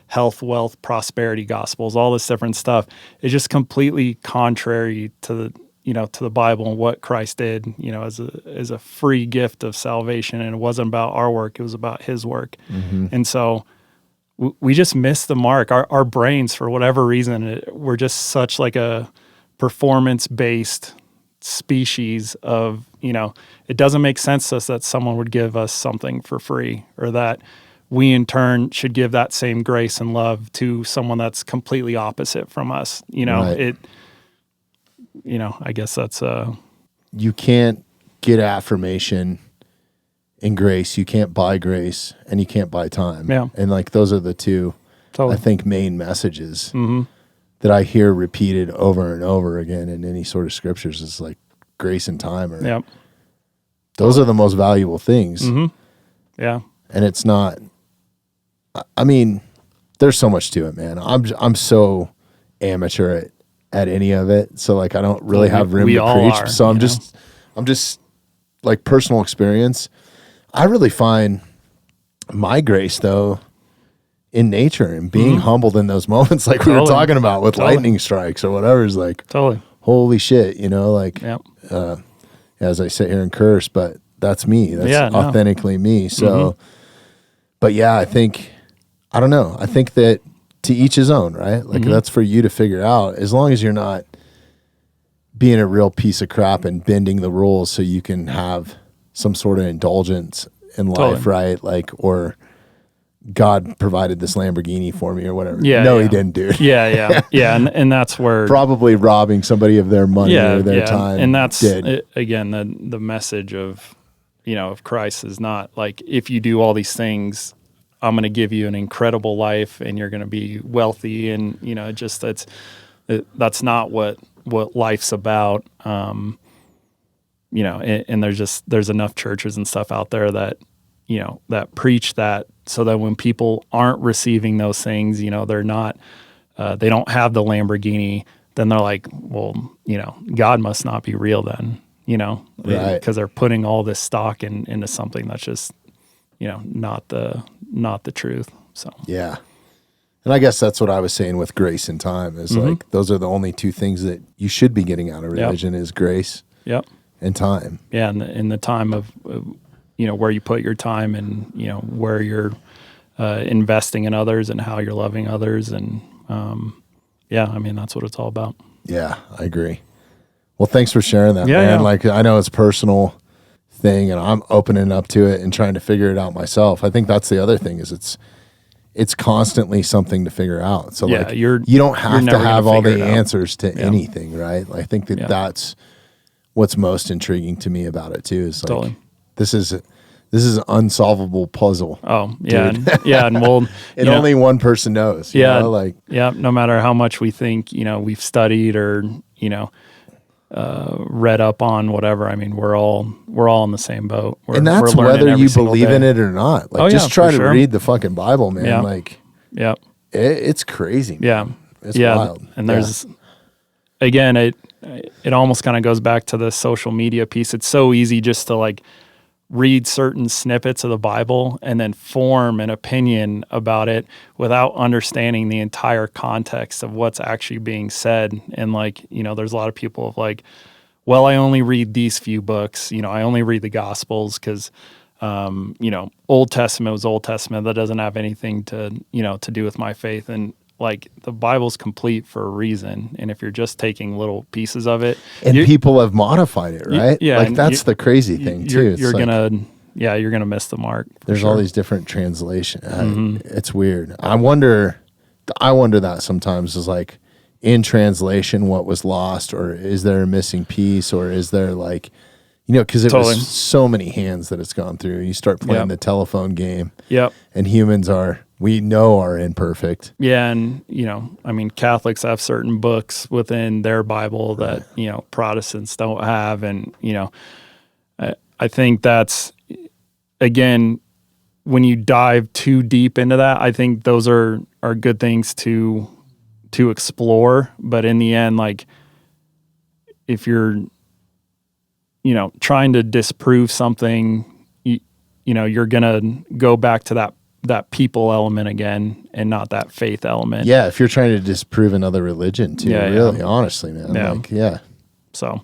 health, wealth, prosperity gospels, all this different stuff. It's just completely contrary to the Bible and what Christ did, as a free gift of salvation. And it wasn't about our work. It was about his work. Mm-hmm. And so we just missed the mark. Our brains, for whatever reason, we're just such like a performance-based species of, it doesn't make sense to us that someone would give us something for free, or that we in turn should give that same grace and love to someone that's completely opposite from us. Right. I guess that's you can't get affirmation in grace. You can't buy grace, and you can't buy time. Yeah. And like, those are the two, totally. I think, main messages that I hear repeated over and over again in any sort of scriptures, is like grace and time. Those are the most valuable things. Mm-hmm. Yeah. And it's not, I mean, there's so much to it, man. I'm so amateur at any of it. So like, I don't really have room to preach. Are, so I'm just like, personal experience. I really find my grace though in nature and being humbled in those moments, like we were talking about with lightning strikes or whatever, is like, holy shit, as I sit here and curse, but that's me. That's authentically me. So, but yeah, I think that to each his own, right? Like that's for you to figure out, as long as you're not being a real piece of crap and bending the rules so you can have some sort of indulgence in life, right? Like, or God provided this Lamborghini for me or whatever. He didn't, dude. Yeah. And that's where probably robbing somebody of their money or their time. And that's again, the message of, of Christ is not like, if you do all these things, I'm going to give you an incredible life and you're going to be wealthy. And, that's not what life's about. And there's enough churches and stuff out there that, that preach that, so that when people aren't receiving those things, they're not, they don't have the Lamborghini, then they're like, well, God must not be real then, right? Because they're putting all this stock into something that's just, not the truth. So, yeah. And I guess that's what I was saying with grace and time is like, those are the only two things that you should be getting out of religion is grace and time. Yeah. And in the time of where you put your time and, where you're investing in others and how you're loving others. And that's what it's all about. Yeah, I agree. Well, thanks for sharing that, man. Yeah. Like, I know it's a personal thing and I'm opening up to it and trying to figure it out myself. I think that's the other thing is it's constantly something to figure out. So like, you don't have to have all the answers to anything, right? I think that's what's most intriguing to me about it too, is like, this is an unsolvable puzzle. Oh, yeah. And we'll, only one person knows. No matter how much we think, we've studied or, read up on whatever. I mean, we're all in the same boat. And that's whether you believe in it or not. Like, just try to read the fucking Bible, man. Yeah. Like, it's crazy. Yeah. It's wild. And there's, again, it almost kind of goes back to the social media piece. It's so easy just to like read certain snippets of the Bible and then form an opinion about it without understanding the entire context of what's actually being said. And like, there's a lot of people of like, well, I only read these few books, I only read the Gospels because, Old Testament was Old Testament. That doesn't have anything to do with my faith. And like, the Bible's complete for a reason. And if you're just taking little pieces of it, and people have modified it, right? Like, that's the crazy thing too. You're gonna miss the mark. There's all these different translations. It's weird. I wonder that sometimes is like, in translation, what was lost, or is there a missing piece, or is there like, because it Totally. was so many hands that it's gone through. You start playing the telephone game. Yep. And humans are imperfect. Yeah, and Catholics have certain books within their Bible that Protestants don't have, and I think that's, again, when you dive too deep into that, I think those are good things to explore. But in the end, like, if you're trying to disprove something, you're gonna go back to that people element again and not that faith element. Yeah, if you're trying to disprove another religion too, really, honestly, man. Yeah. So,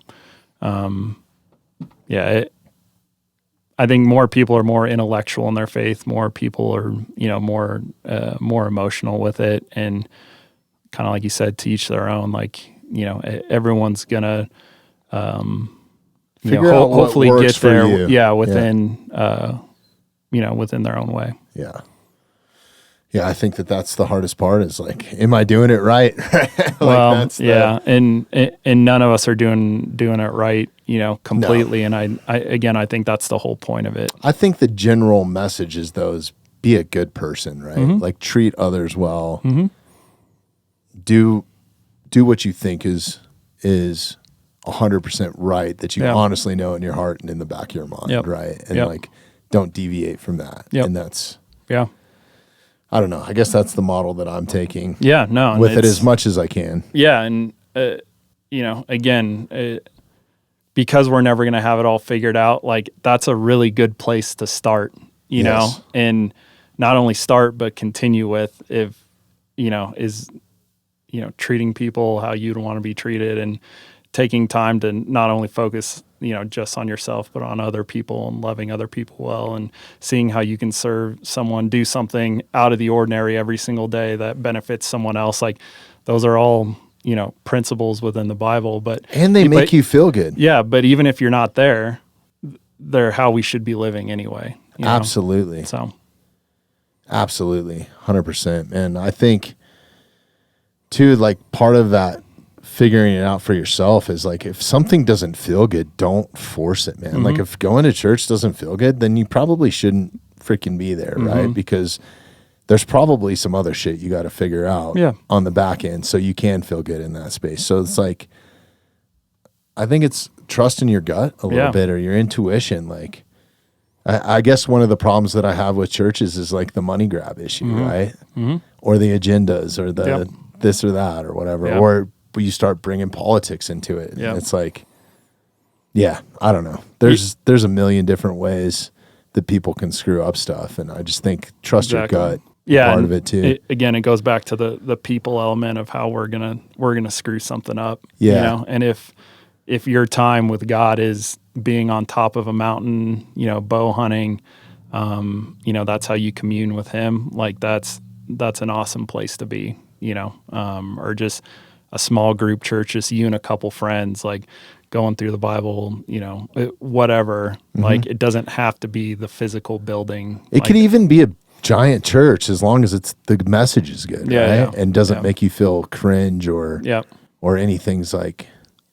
I think more people are more intellectual in their faith. More people are, more emotional with it, and kind of like you said, to each their own. Like, everyone's gonna, Figure out what hopefully works get for there. you. Yeah, within, within their own way. Yeah. Yeah, I think that's the hardest part is like, am I doing it right? And none of us are doing it right, completely. No. And I think that's the whole point of it. I think the general message is be a good person, right? Mm-hmm. Like, treat others well. Mm-hmm. Do what you think is 100% right, that you honestly know in your heart and in the back of your mind, right? And like, don't deviate from that. And that's I don't know. I guess that's the model that I'm taking. Yeah, no. With it as much as I can. Yeah, and, again, because we're never going to have it all figured out, like, that's a really good place to start, you know? And not only start, but continue with, if, treating people how you'd want to be treated, and taking time to not only focus, just on yourself, but on other people, and loving other people well, and seeing how you can serve someone, do something out of the ordinary every single day that benefits someone else. Like, those are all, principles within the Bible, and they make you feel good. Yeah. But even if you're not there, they're how we should be living anyway. Absolutely. So. Absolutely. 100%. And I think too, like, part of that figuring it out for yourself is like, if something doesn't feel good, don't force it, man. Mm-hmm. Like, if going to church doesn't feel good, then you probably shouldn't freaking be there, right? Because there's probably some other shit you got to figure out on the back end so you can feel good in that space. So it's like, I think it's trust in your gut a little bit, or your intuition. Like, I guess one of the problems that I have with churches is like the money grab issue, right? Mm-hmm. Or the agendas, or the this or that, or whatever. Or you start bringing politics into it. And it's like, I don't know. There's a million different ways that people can screw up stuff, and I just think trust your gut. Part of it too. It goes back to the people element of how we're gonna screw something up. And if your time with God is being on top of a mountain, bow hunting, that's how you commune with Him. Like, that's an awesome place to be. Or just a small group church, just you and a couple friends, like, going through the Bible, whatever. Mm-hmm. Like, it doesn't have to be the physical building. It could even be a giant church, as long as the message is good, right? And doesn't make you feel cringe or anything's like,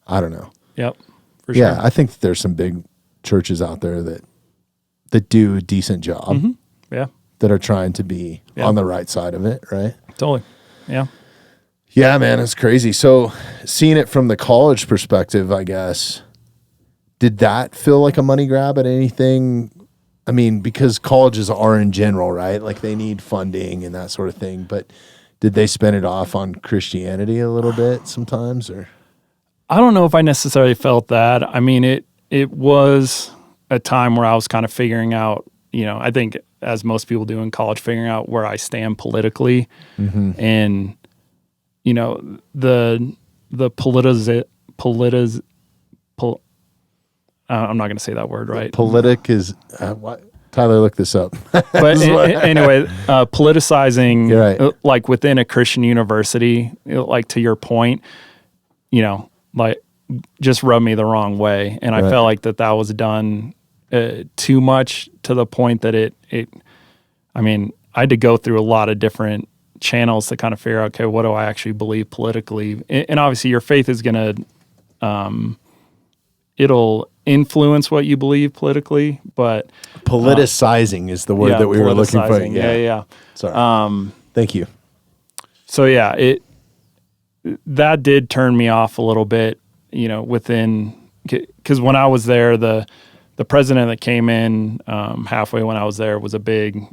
I don't know. Yep. For sure. Yeah, I think that there's some big churches out there that do a decent job. Mm-hmm. Yeah. That are trying to be on the right side of it, right? Totally. Yeah. Yeah, man, it's crazy. So, seeing it from the college perspective, I guess, did that feel like a money grab at anything? I mean, because colleges are in general, right? Like, they need funding and that sort of thing. But did they spend it off on Christianity a little bit sometimes, or? I don't know if I necessarily felt that. I mean, it was a time where I was kind of figuring out, I think, as most people do in college, figuring out where I stand politically. Mm-hmm. And, the I'm not going to say that word right. Is what? Tyler, look this up. But anyway, politicizing, like, within a Christian university, like, to your point, like, just rubbed me the wrong way. And I felt like that was done too much, to the point that I had to go through a lot of different channels to kind of figure out, okay, what do I actually believe politically? And obviously your faith is going to, it'll influence what you believe politically, but politicizing is the word that we were looking for. Yeah. Sorry. Thank you. So yeah, that did turn me off a little bit, because when I was there, the president that came in halfway when I was there was a big,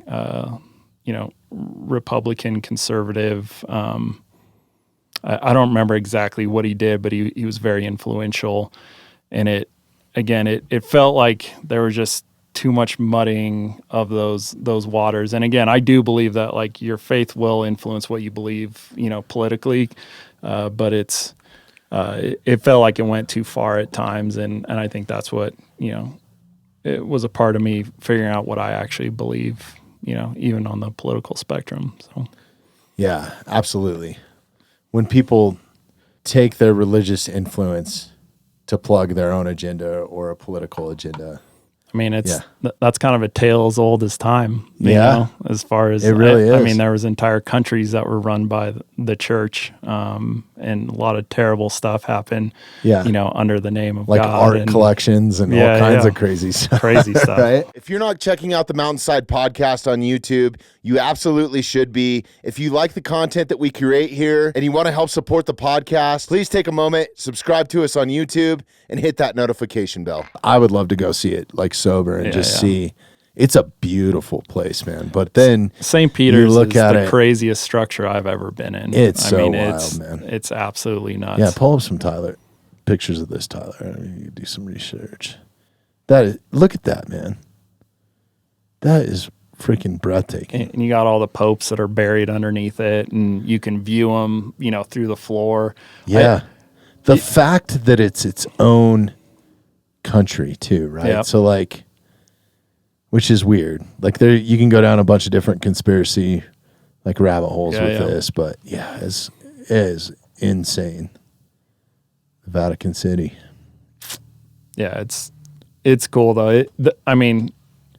Republican conservative. I don't remember exactly what he did, but he was very influential, and it felt like there was just too much muddying of those waters. And again, I do believe that like your faith will influence what you believe, politically, but it felt like it went too far at times, and I think that's what it was a part of me figuring out what I actually believe, even on the political spectrum. So, yeah, absolutely. When people take their religious influence to plug their own agenda or a political agenda, I mean, that's kind of a tale as old as time, you know, as far as it really is. I mean, there was entire countries that were run by the church, and a lot of terrible stuff happened, under the name of like God, art collections and all kinds of crazy stuff. Crazy stuff. Right? If you're not checking out the Mountainside Podcast on YouTube, you absolutely should be. If you like the content that we create here and you want to help support the podcast, please take a moment, subscribe to us on YouTube, and hit that notification bell. I would love to go see it like sober and see. It's a beautiful place, man. But then St. Peter's is the craziest structure I've ever been in. It's wild, man. It's absolutely nuts. Yeah, pull up some pictures of this, Tyler. You do some research. Look at that, man. That is freaking breathtaking. And you got all the popes that are buried underneath it, and you can view them, through the floor. Yeah. The fact that it's its own country too, right? Yep. So like, which is weird. Like you can go down a bunch of different conspiracy like rabbit holes with this, but it is insane. Vatican City. Yeah, it's cool though. The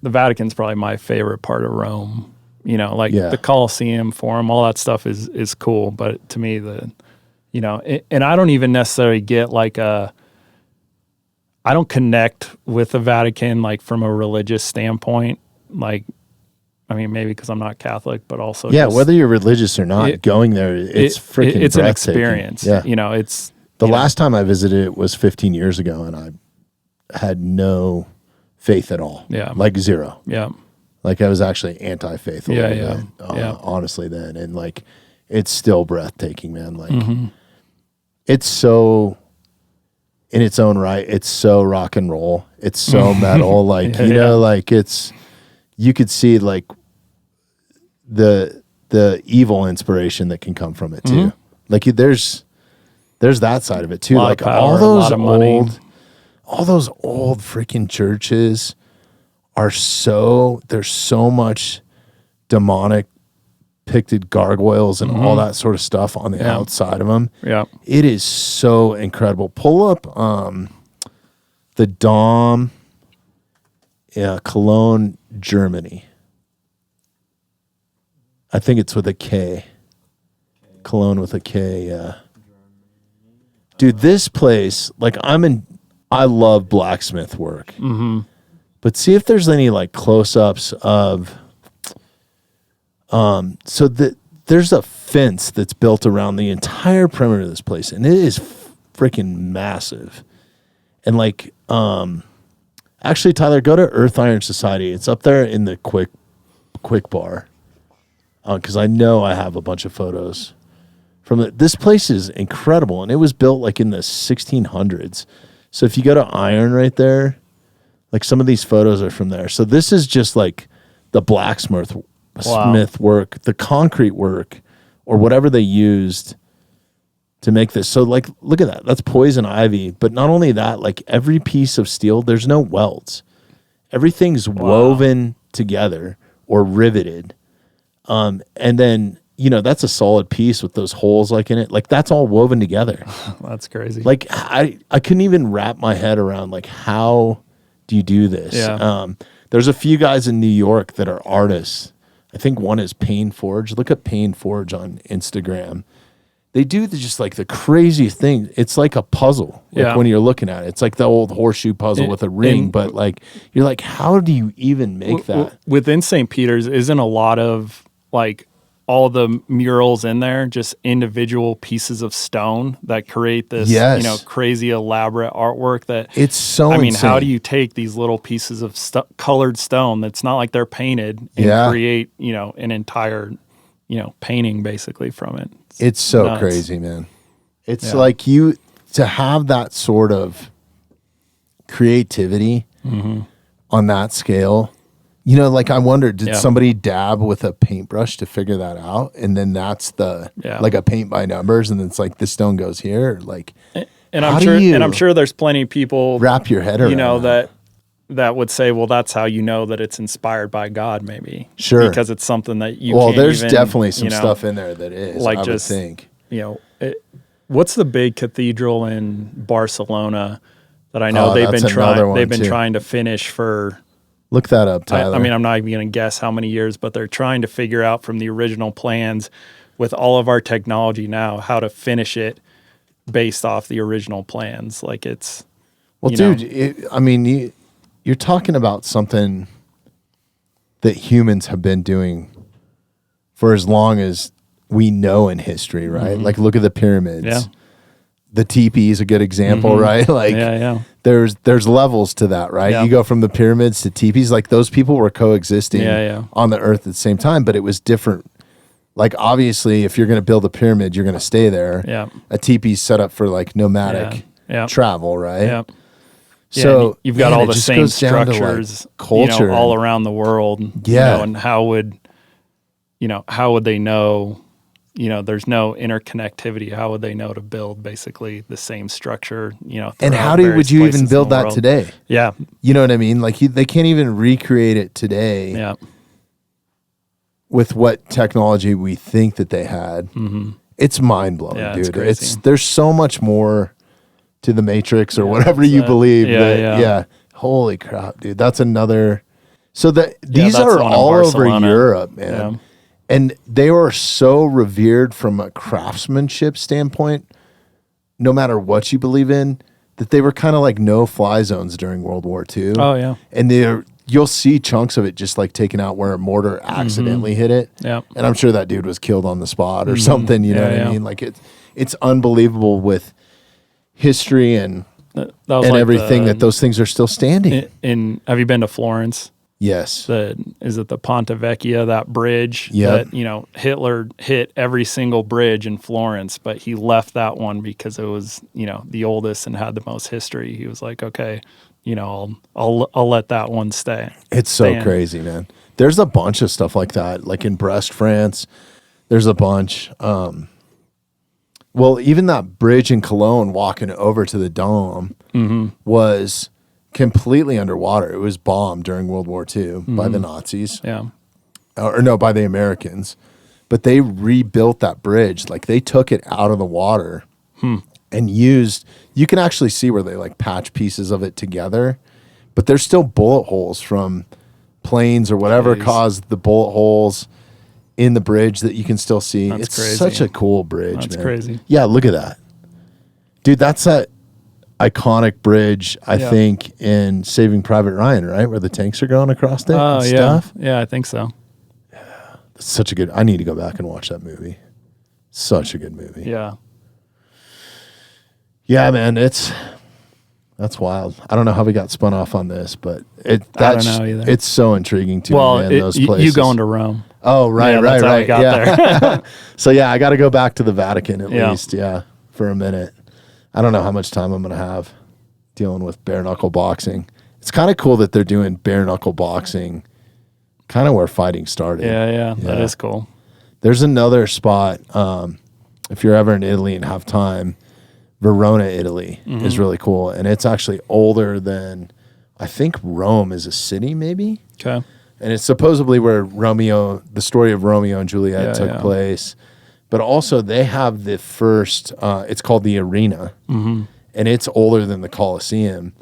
Vatican's probably my favorite part of Rome. The Colosseum Forum, all that stuff is cool. But to me, and I don't even necessarily get I don't connect with the Vatican like from a religious standpoint. Like, I mean, maybe because I'm not Catholic, but also whether you're religious or not, going there, it's freaking it's an experience. Yeah. It's the last time I visited it was 15 years ago, and I had no faith at all. Yeah, like zero. Yeah, like I was actually anti-faith. Honestly, then, and like it's still breathtaking, man. Like it's so. In its own right, it's so rock and roll. It's so metal. Like, like you could see like the evil inspiration that can come from it too. Like there's that side of it too. Like power, all those old freaking churches there's so much demonic depicted gargoyles and all that sort of stuff on the outside of them. Yeah. It is so incredible. Pull up the Dom, Cologne, Germany. I think it's with a K. Cologne with a K, Dude, this place, like I love blacksmith work. But see if there's any like close-ups of there's a fence that's built around the entire perimeter of this place, and it is freaking massive. And like, actually, Tyler, go to Earth Iron Society. It's up there in the quick bar, because I know I have a bunch of photos from it. This place is incredible, and it was built like in the 1600s. So if you go to Iron right there, like some of these photos are from there. So this is just like the blacksmith work, the concrete work, or whatever they used to make this. So like, look at that. That's poison ivy. But not only that, like every piece of steel, there's no welds. Everything's woven together or riveted. And then, that's a solid piece with those holes like in it. Like that's all woven together. That's crazy. Like I couldn't even wrap my head around like, how do you do this? Yeah. There's a few guys in New York that are artists. I think one is Pain Forge. Look up Pain Forge on Instagram. they do just like the crazy thing. It's like a puzzle. Like when you're looking at it, it's like the old horseshoe puzzle with a ring. But like, you're like, how do you even make that? Within St. Peter's, isn't a lot of like all the murals in there just individual pieces of stone that create this, crazy elaborate artwork that it's so I mean, insane. how do you take these little pieces of colored stone that's not like they're painted and create, an entire, painting basically from it? It's so nuts. Crazy, man. It's like to have that sort of creativity on that scale. Like I wonder, did somebody dab with a paintbrush to figure that out? And then that's like a paint by numbers, and it's like the stone goes here. Like, and I'm sure there's plenty of people wrap your head around that would say, well, that's how you know that it's inspired by God, maybe. Sure. Because it's something that you well, can't there's even, definitely some stuff in there that is, like, I would think. What's the big cathedral in Barcelona that I know they've been trying to finish for... Look that up, Tyler. I mean, I'm not even going to guess how many years, but they're trying to figure out from the original plans with all of our technology now how to finish it based off the original plans. Like it's... Well, dude, you're talking about something that humans have been doing for as long as we know in history, right? Mm-hmm. Like, look at the pyramids. Yeah. The teepee is a good example, right? Like, there's levels to that, right? Yeah. You go from the pyramids to teepees. Like, those people were coexisting on the earth at the same time, but it was different. Like, obviously, if you're going to build a pyramid, you're going to stay there. Yeah. A teepee's set up for, like, nomadic travel, right? Yeah. So you've got all the same structures, like culture, all around the world. Yeah. And how would they know, there's no interconnectivity. How would they know to build basically the same structure, and how would you even build that today? Yeah. You know what I mean? Like they can't even recreate it today. Yeah. With what technology we think that they had. Mm-hmm. It's mind blowing, dude. There's so much more to the Matrix or whatever you believe. Holy crap, dude. That's another. So these are all over Europe, man. Yeah. And they were so revered from a craftsmanship standpoint, no matter what you believe in, that they were kind of like no-fly zones during World War II. Oh, yeah. And you'll see chunks of it just like taken out where a mortar accidentally hit it. Yeah. And I'm sure that dude was killed on the spot or something, you know what I mean? Like it's unbelievable with history and like everything that those things are still standing. Have you been to Florence? Yes. Is it the Ponte Vecchia, that bridge that, Hitler hit every single bridge in Florence, but he left that one because it was, the oldest and had the most history. He was like, okay, I'll let that one stay. It's so crazy, man. There's a bunch of stuff like that. Like in Brest, France, there's a bunch. Well, even that bridge in Cologne walking over to the Dome was completely underwater. It was bombed during World War II by the Nazis. Yeah. Or no, by the Americans. But they rebuilt that bridge. Like they took it out of the water and you can actually see where they like patch pieces of it together, but there's still bullet holes from planes or whatever caused the bullet holes in the bridge that you can still see. It's crazy. Such a cool bridge. That's crazy. Yeah, look at that. Dude, that's that iconic bridge, I think, in Saving Private Ryan, right? Where the tanks are going across it and stuff. Yeah, I think so. Yeah. That's such a good... I need to go back and watch that movie. Such a good movie. Yeah. Yeah, man, that's wild. I don't know how we got spun off on this, but I don't know either. It's so intriguing to me, man, those places. You going to Rome. Oh, right. That's how we got there. So, I got to go back to the Vatican at least, for a minute. I don't know how much time I'm going to have dealing with bare knuckle boxing. It's kind of cool that they're doing bare knuckle boxing, kind of where fighting started. Yeah, that is cool. There's another spot, if you're ever in Italy and have time, Verona, Italy is really cool. And it's actually older than, I think Rome is a city maybe. Okay. And it's supposedly where the story of Romeo and Juliet took place. But also they have the first, it's called the Arena. And it's older than the Colosseum.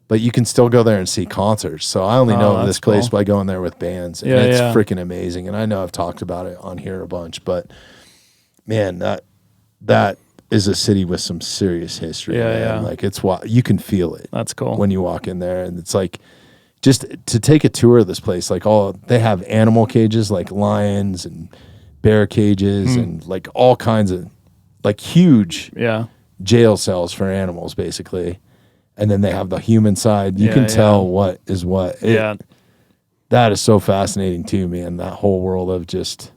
But you can still go there and see concerts. So I only know of this place by going there with bands. And it's freaking amazing. And I know I've talked about it on here a bunch. But man, that is a city with some serious history. Yeah, man. yeah. Like you can feel it. That's cool. When you walk in there, and it's like, just to take a tour of this place, like they have animal cages, like lions and bear cages and like all kinds of like huge jail cells for animals, basically. And then they have the human side. You can tell what is what. That is so fascinating too, man. That whole world of just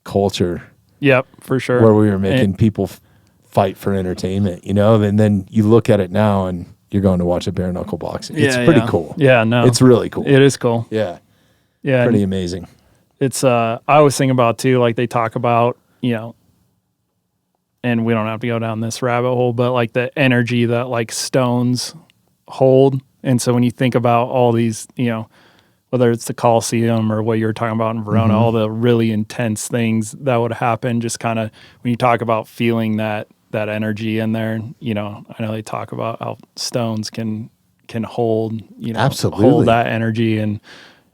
culture. Yep, for sure. Where we were making people fight for entertainment, and then you look at it now and you're going to watch a bare knuckle boxing. It's pretty cool. Yeah, no. It's really cool. It is cool. Yeah. Yeah. Pretty amazing. It's I always think about too, like they talk about, and we don't have to go down this rabbit hole, but like the energy that like stones hold. And so when you think about all these, whether it's the Coliseum or what you were talking about in Verona, all the really intense things that would happen, just kind of when you talk about feeling that energy in there, I know they talk about how stones can hold, Absolutely. hold that energy and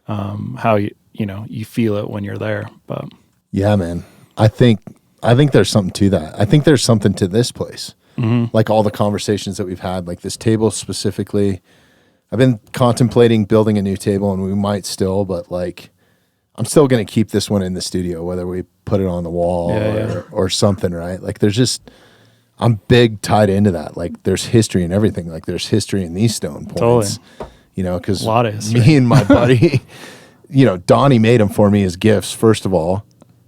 how you feel it when you're there. But yeah, man, I think there's something to that. I think there's something to this place. Like all the conversations that we've had, like this table specifically. I've been contemplating building a new table, and we might still, but like I'm still going to keep this one in the studio, whether we put it on the wall or something, right? Like I'm big tied into that. Like there's history in everything. Like there's history in these stone points, because me and my buddy, Donnie made them for me as gifts. First of all,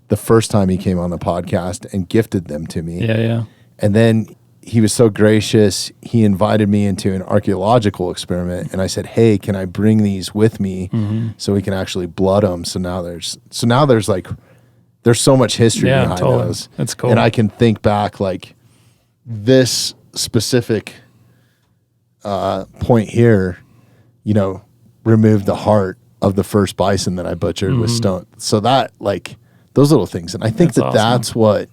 the first time he came on the podcast and gifted them to me. Yeah, yeah. And then he was so gracious. He invited me into an archaeological experiment, and I said, "Hey, can I bring these with me so we can actually blood them?" So now there's like there's so much history behind those. That's cool. And I can think back like this specific point here, removed the heart of the first bison that I butchered with stone. So that like those little things, and I think that's what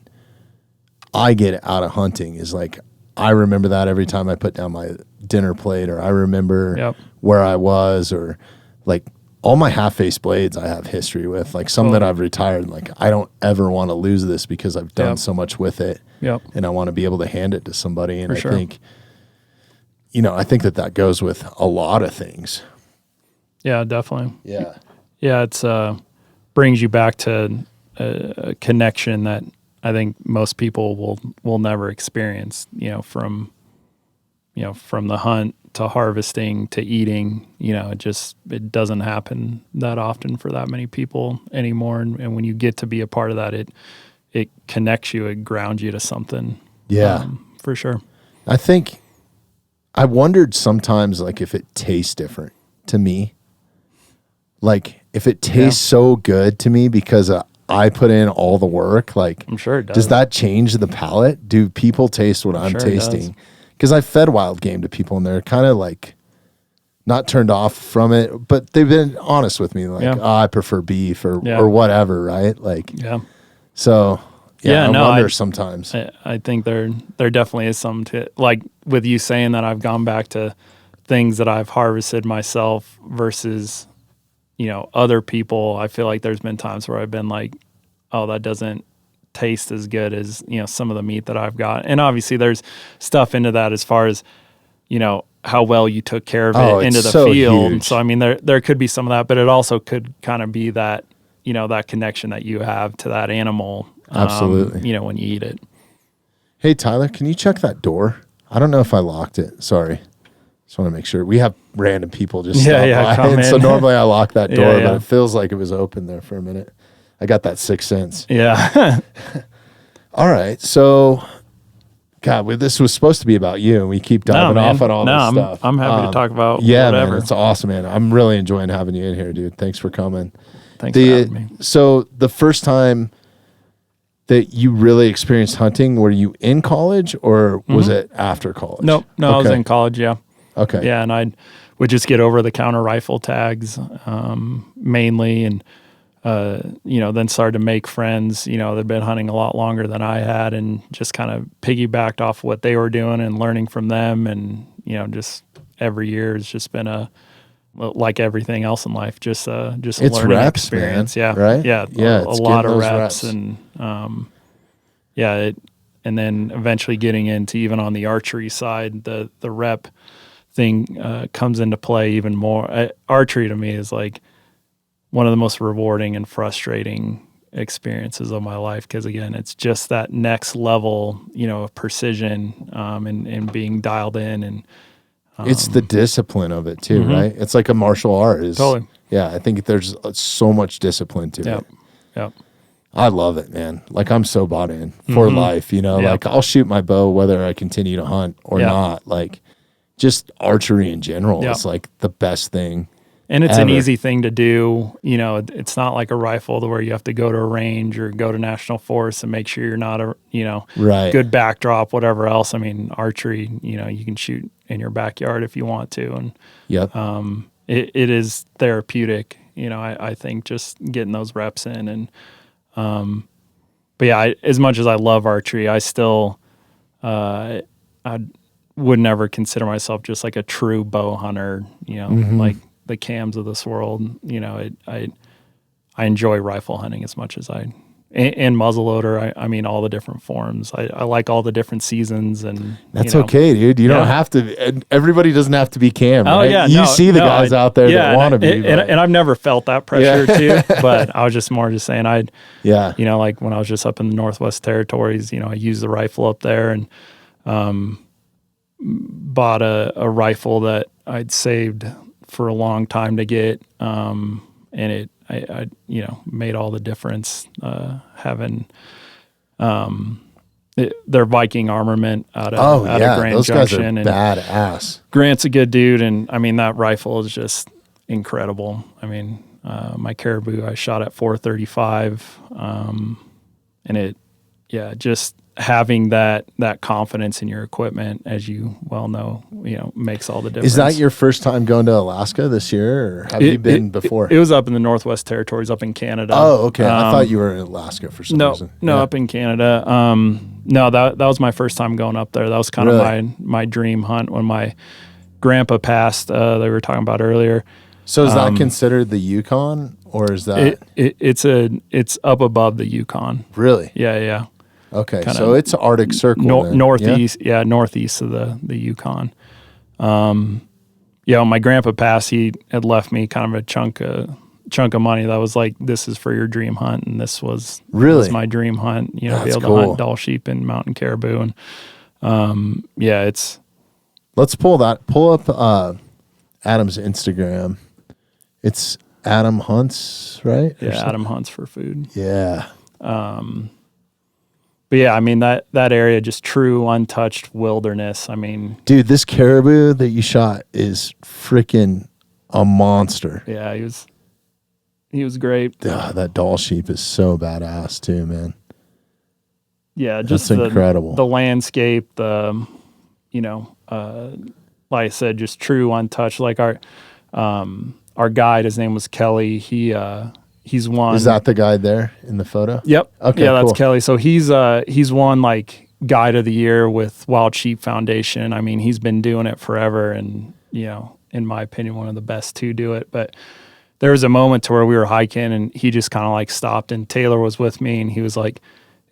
I get out of hunting is like, I remember that every time I put down my dinner plate, or I remember where I was, or like all my half-face blades I have history with, like some that I've retired. Like I don't ever want to lose this because I've done so much with it, and I want to be able to hand it to somebody. And think, I think that goes with a lot of things. Yeah, definitely. Yeah. Yeah, it's brings you back to a connection that I think most people will never experience, from the hunt to harvesting to eating, it doesn't happen that often for that many people anymore. And when you get to be a part of that, it connects you, it grounds you to something. Yeah. For sure. I wondered sometimes, like, if it tastes different to me, like if it tastes so good to me because I put in all the work, like I'm sure it does. Does that change the palate? Do people taste what I'm tasting? Because I've fed wild game to people and they're kind of like not turned off from it, but they've been honest with me, like, I prefer beef or whatever, right? Like, so I wonder sometimes. I think there definitely is some to, like with you saying that I've gone back to things that I've harvested myself versus other people. I feel like there's been times where I've been like, oh, that doesn't taste as good as, some of the meat that I've got. And obviously there's stuff into that as far as, how well you took care of it into the field. Huge. So, I mean, there could be some of that, but it also could kind of be that, that connection that you have to that animal. Absolutely. When you eat it. Hey, Tyler, can you check that door? I don't know if I locked it. Sorry. Just want to make sure. We have random people just stop by. Come in. So normally I lock that door, Yeah. but it feels like it was open there for a minute. I got that sixth sense. Yeah. All right. So, God, this was supposed to be about you, and we keep diving off on all this stuff. I'm happy to talk about man, whatever. it's awesome, man. I'm really enjoying having you in here, dude. Thanks for coming. Thanks for having me. So the first time that you really experienced hunting, were you in college or was it after college? No, I was in college. Yeah. Okay. Yeah. And I would just get over the counter rifle tags, mainly. And, then started to make friends, they'd been hunting a lot longer than I had, and just kind of piggybacked off what they were doing and learning from them. And, just every year has just been like everything else in life, just a learning reps, experience. Man, Yeah. right? Yeah. Yeah. A lot of reps. And, and then eventually getting into even on the archery side, the rep thing comes into play even more. Archery to me is like one of the most rewarding and frustrating experiences of my life, because again, it's just that next level, of precision and being dialed in, and it's the discipline of it too, right? It's like a martial art. Totally. Yeah, I think there's so much discipline to it. Yep. I love it, man. Like, I'm so bought in for life, like I'll shoot my bow whether I continue to hunt or not. Like, just archery in general is like the best thing. And it's ever. an easy thing to do. It's not like a rifle to where you have to go to a range or go to national forest and make sure you're not right. good backdrop, whatever else. I mean, archery, you can shoot in your backyard if you want to. And it is therapeutic, I think, just getting those reps in. And but yeah, as much as I love archery, I still I would never consider myself just like a true bow hunter, like the Cams of this world. I enjoy rifle hunting as much as and muzzleloader. I mean, all the different forms. I like all the different seasons, and that's okay, dude. You don't have to. Everybody doesn't have to be Cam. Oh right? yeah, you see the guys out there that want to be, and I've never felt that pressure too. But I was just saying, like when I was just up in the Northwest Territories, I used the rifle up there and bought a rifle that I'd saved for a long time to get, and I made all the difference having their Viking armament out of Grand those Junction. Guys are badass. Grant's a good dude, and I mean that rifle is just incredible. I mean, my caribou I shot at 435, and just having that confidence in your equipment, as you well know, makes all the difference. Is that your first time going to Alaska this year, or have you been before? It was up in the Northwest Territories, up in Canada. Oh, okay. I thought you were in Alaska for some reason. No, up in Canada. No, that was my first time going up there. That was kind of my dream hunt when my grandpa passed. That we were talking about earlier. So is that considered the Yukon, or is that it's up above the Yukon? Really? Yeah. Okay, so it's Arctic Circle, northeast, northeast of the Yukon. When my grandpa passed, he had left me kind of a chunk of money that was like, this is for your dream hunt, and this was my dream hunt. Be able to hunt Dall sheep and mountain caribou, and it's. Let's pull up Adam's Instagram. It's Adam Hunts, right? Yeah, Adam Hunts for food. Yeah. But yeah, I mean, that area, just true untouched wilderness. I mean, dude, this caribou that you shot is freaking a monster. Yeah, he was great. That Dall sheep is so badass too, man. Yeah, just that's incredible. The landscape, like I said, just true untouched. Like our guide, his name was Kelly. He's won. Is that the guy there in the photo? Yep. Okay. Yeah, that's cool. Kelly. So he's won like Guide of the Year with Wild Sheep Foundation. I mean, he's been doing it forever, and in my opinion, one of the best to do it. But there was a moment to where we were hiking, and he just kind of like stopped, and Taylor was with me, and he was like,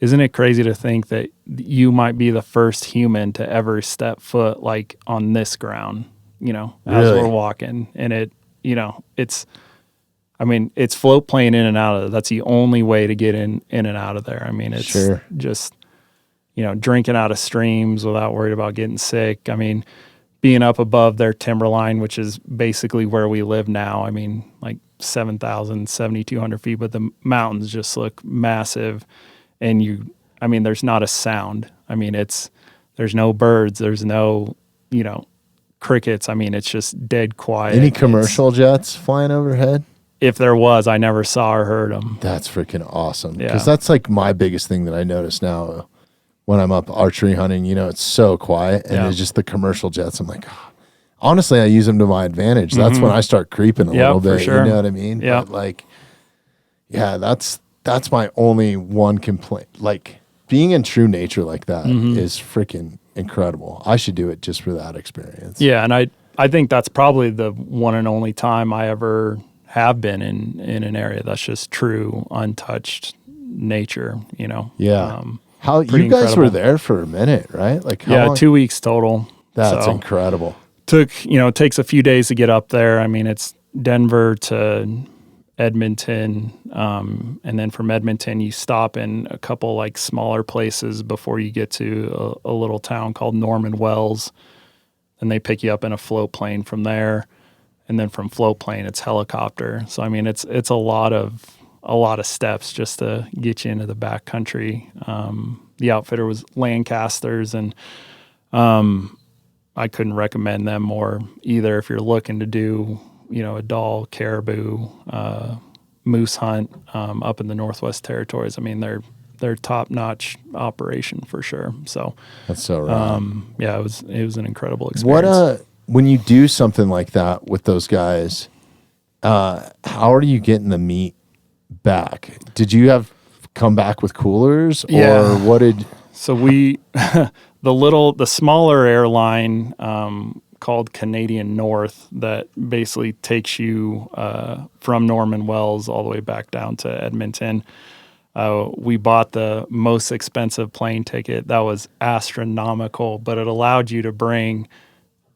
"Isn't it crazy to think that you might be the first human to ever step foot like on this ground?" As we're walking, and it's. I mean, it's float plane in and out of it. That's the only way to get in and out of there. I mean, it's just, drinking out of streams without worried about getting sick. I mean, being up above their timberline, which is basically where we live now. I mean, like 7,000, 7,200 feet, but the mountains just look massive. And there's not a sound. I mean, there's no birds. There's no, crickets. I mean, it's just dead quiet. Any commercial jets flying overhead? If there was, I never saw or heard them. That's freaking awesome. Because that's like my biggest thing that I notice now when I'm up archery hunting. It's so quiet, and it's just the commercial jets. I'm like, honestly, I use them to my advantage. That's when I start creeping a little bit. Sure. You know what I mean? Yeah. But that's my only one complaint. Like, being in true nature like that is freaking incredible. I should do it just for that experience. Yeah, and I think that's probably the one and only time I ever have been in an area that's just true untouched nature. Yeah. How pretty you guys were incredible. there for a minute, right? Like how long? 2 weeks total. That's So, incredible. it takes a few days to get up there. I mean, it's Denver to Edmonton, and then from Edmonton you stop in a couple like smaller places before you get to a little town called Norman Wells, and they pick you up in a float plane from there, and then from float plane it's helicopter. So I mean, it's a lot of steps just to get you into the back country. The outfitter was Lancasters, and I couldn't recommend them more either if you're looking to do, a Dall, caribou, moose hunt up in the Northwest Territories. I mean, they're top-notch operation for sure. So That's so right. it was an incredible experience. When you do something like that with those guys, how are you getting the meat back? Did you have come back with coolers, or what did? So we, the smaller airline called Canadian North that basically takes you from Norman Wells all the way back down to Edmonton. We bought the most expensive plane ticket. That was astronomical, but it allowed you to bring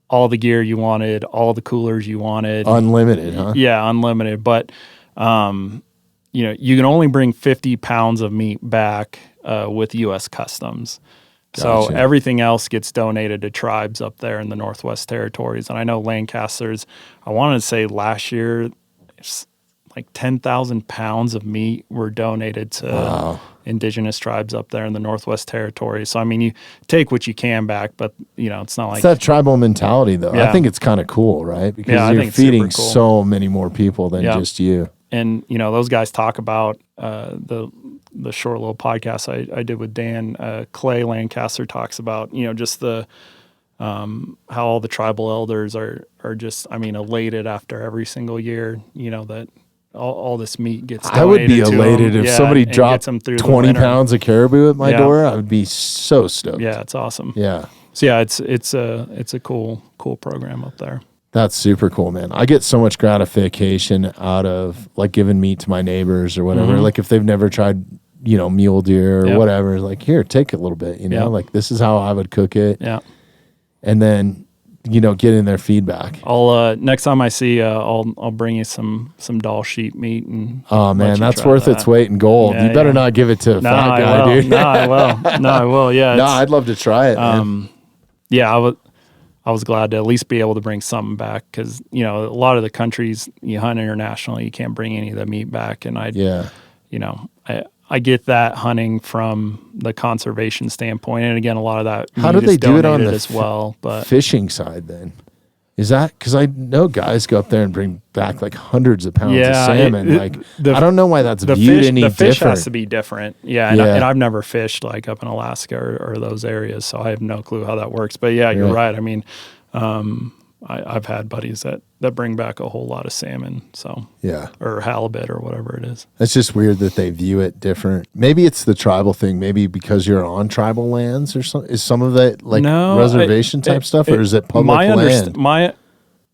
all the gear you wanted, all the coolers you wanted. Unlimited, huh? Yeah, unlimited. But, you can only bring 50 pounds of meat back with U.S. Customs. So Gotcha. everything else gets donated to tribes up there in the Northwest Territories. And I know Lancasters, I wanted to say last year, it's like 10,000 pounds of meat were donated to Indigenous tribes up there in the Northwest Territories. So, I mean, you take what you can back, but, it's not like... It's that tribal mentality, though. Yeah. I think it's kind of cool, right? Because I you're think it's super feeding cool. so many more people than just you. And, those guys talk about the short little podcast I did with Dan. Clay Lancaster talks about, just the how all the tribal elders are just, elated after every single year, that all this meat gets donated. I would be to elated them. if somebody and dropped gets them through the 20 winter. pounds of caribou at my door. I would be so stoked. Yeah, it's awesome. Yeah. So it's a cool program up there. That's super cool, man. I get so much gratification out of like giving meat to my neighbors or whatever. Like if they've never tried, mule deer or whatever, like here, take a little bit, like this is how I would cook it. Yeah. And then, getting their feedback. I'll next time I see I'll bring you some Dall sheep meat and oh man, that's worth its weight in gold. Yeah, you better not give it to a fat guy, dude. No, I will. No, I will. Yeah. No, I'd love to try it. Man. Yeah, I was glad to at least be able to bring something back because, a lot of the countries you hunt internationally, you can't bring any of the meat back. And I get that hunting from the conservation standpoint. And again, a lot of that how do they do it on the as well? But fishing side then? Is that because I know guys go up there and bring back like hundreds of pounds of salmon? I don't know why that's viewed any different. The fish has to be different. Yeah. And I've never fished like up in Alaska or those areas, so I have no clue how that works. But yeah, you're right. I mean, I've had buddies that bring back a whole lot of salmon, or halibut or whatever it is. It's just weird that they view it different. Maybe it's the tribal thing. Maybe because you're on tribal lands or something. Is some of that like reservation type stuff, or is it public land?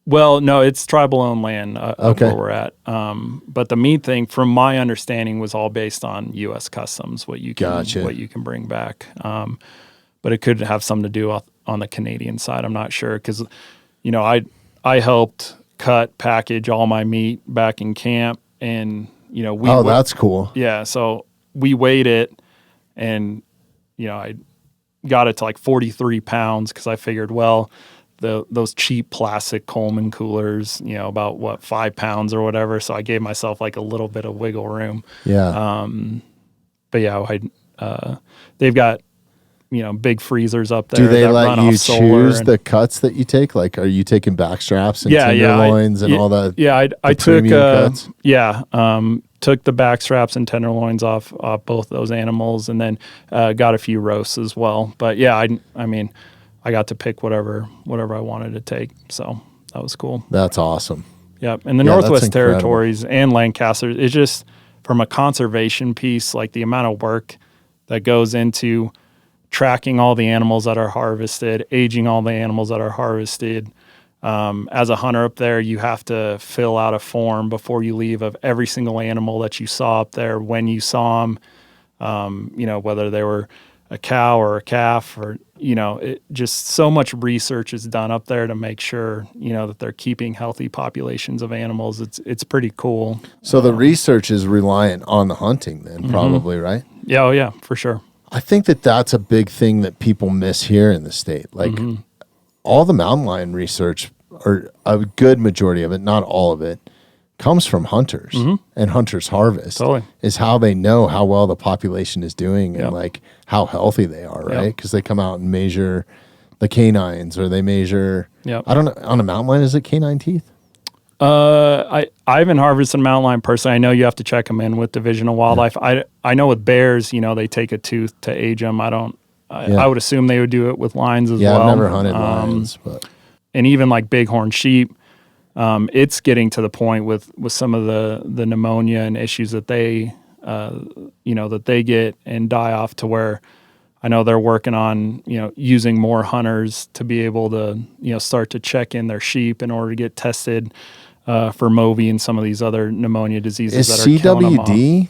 No, it's tribal owned land where we're at. But the meat thing, from my understanding, was all based on U.S. Customs, what you can bring back. But it could have something to do on the Canadian side. I'm not sure because, I helped cut, package all my meat back in camp, and that's cool. Yeah, so we weighed it, and I got it to like 43 pounds because I figured, well, those cheap plastic Coleman coolers, about 5 pounds or whatever. So I gave myself like a little bit of wiggle room. Yeah. But yeah, they've got big freezers up there. Do they let you choose the cuts that you take? Like, are you taking back straps and tenderloins and all that? Yeah, I took cuts? Took the back straps and tenderloins off both those animals, and then got a few roasts as well. But yeah, I got to pick whatever I wanted to take, so that was cool. That's awesome. Yep, and the Northwest Territories and Lancaster, it's just from a conservation piece, like the amount of work that goes into tracking all the animals that are harvested, aging all the animals that are harvested. As a hunter up there, you have to fill out a form before you leave of every single animal that you saw up there, when you saw them, whether they were a cow or a calf, or, just so much research is done up there to make sure, that they're keeping healthy populations of animals. It's pretty cool. So the research is reliant on the hunting then, probably, right? Yeah, oh yeah, for sure. I think that's a big thing that people miss here in the state. Like all the mountain lion research, or a good majority of it, not all of it, comes from hunters and hunters harvest. Totally. Is how they know how well the population is doing and like how healthy they are, right? Because they come out and measure the canines, or they measure, I don't know, on a mountain lion, is it canine teeth? I haven't harvested a mountain lion personally. I know you have to check them in with Division of Wildlife. I know with bears, they take a tooth to age them. I would assume they would do it with lions as well. Yeah, I've never hunted lions, but. And even like bighorn sheep, it's getting to the point with some of the pneumonia and issues that they, that they get and die off, to where I know they're working on, using more hunters to be able to, start to check in their sheep in order to get tested for MOVI and some of these other pneumonia diseases that are killing them off. CWD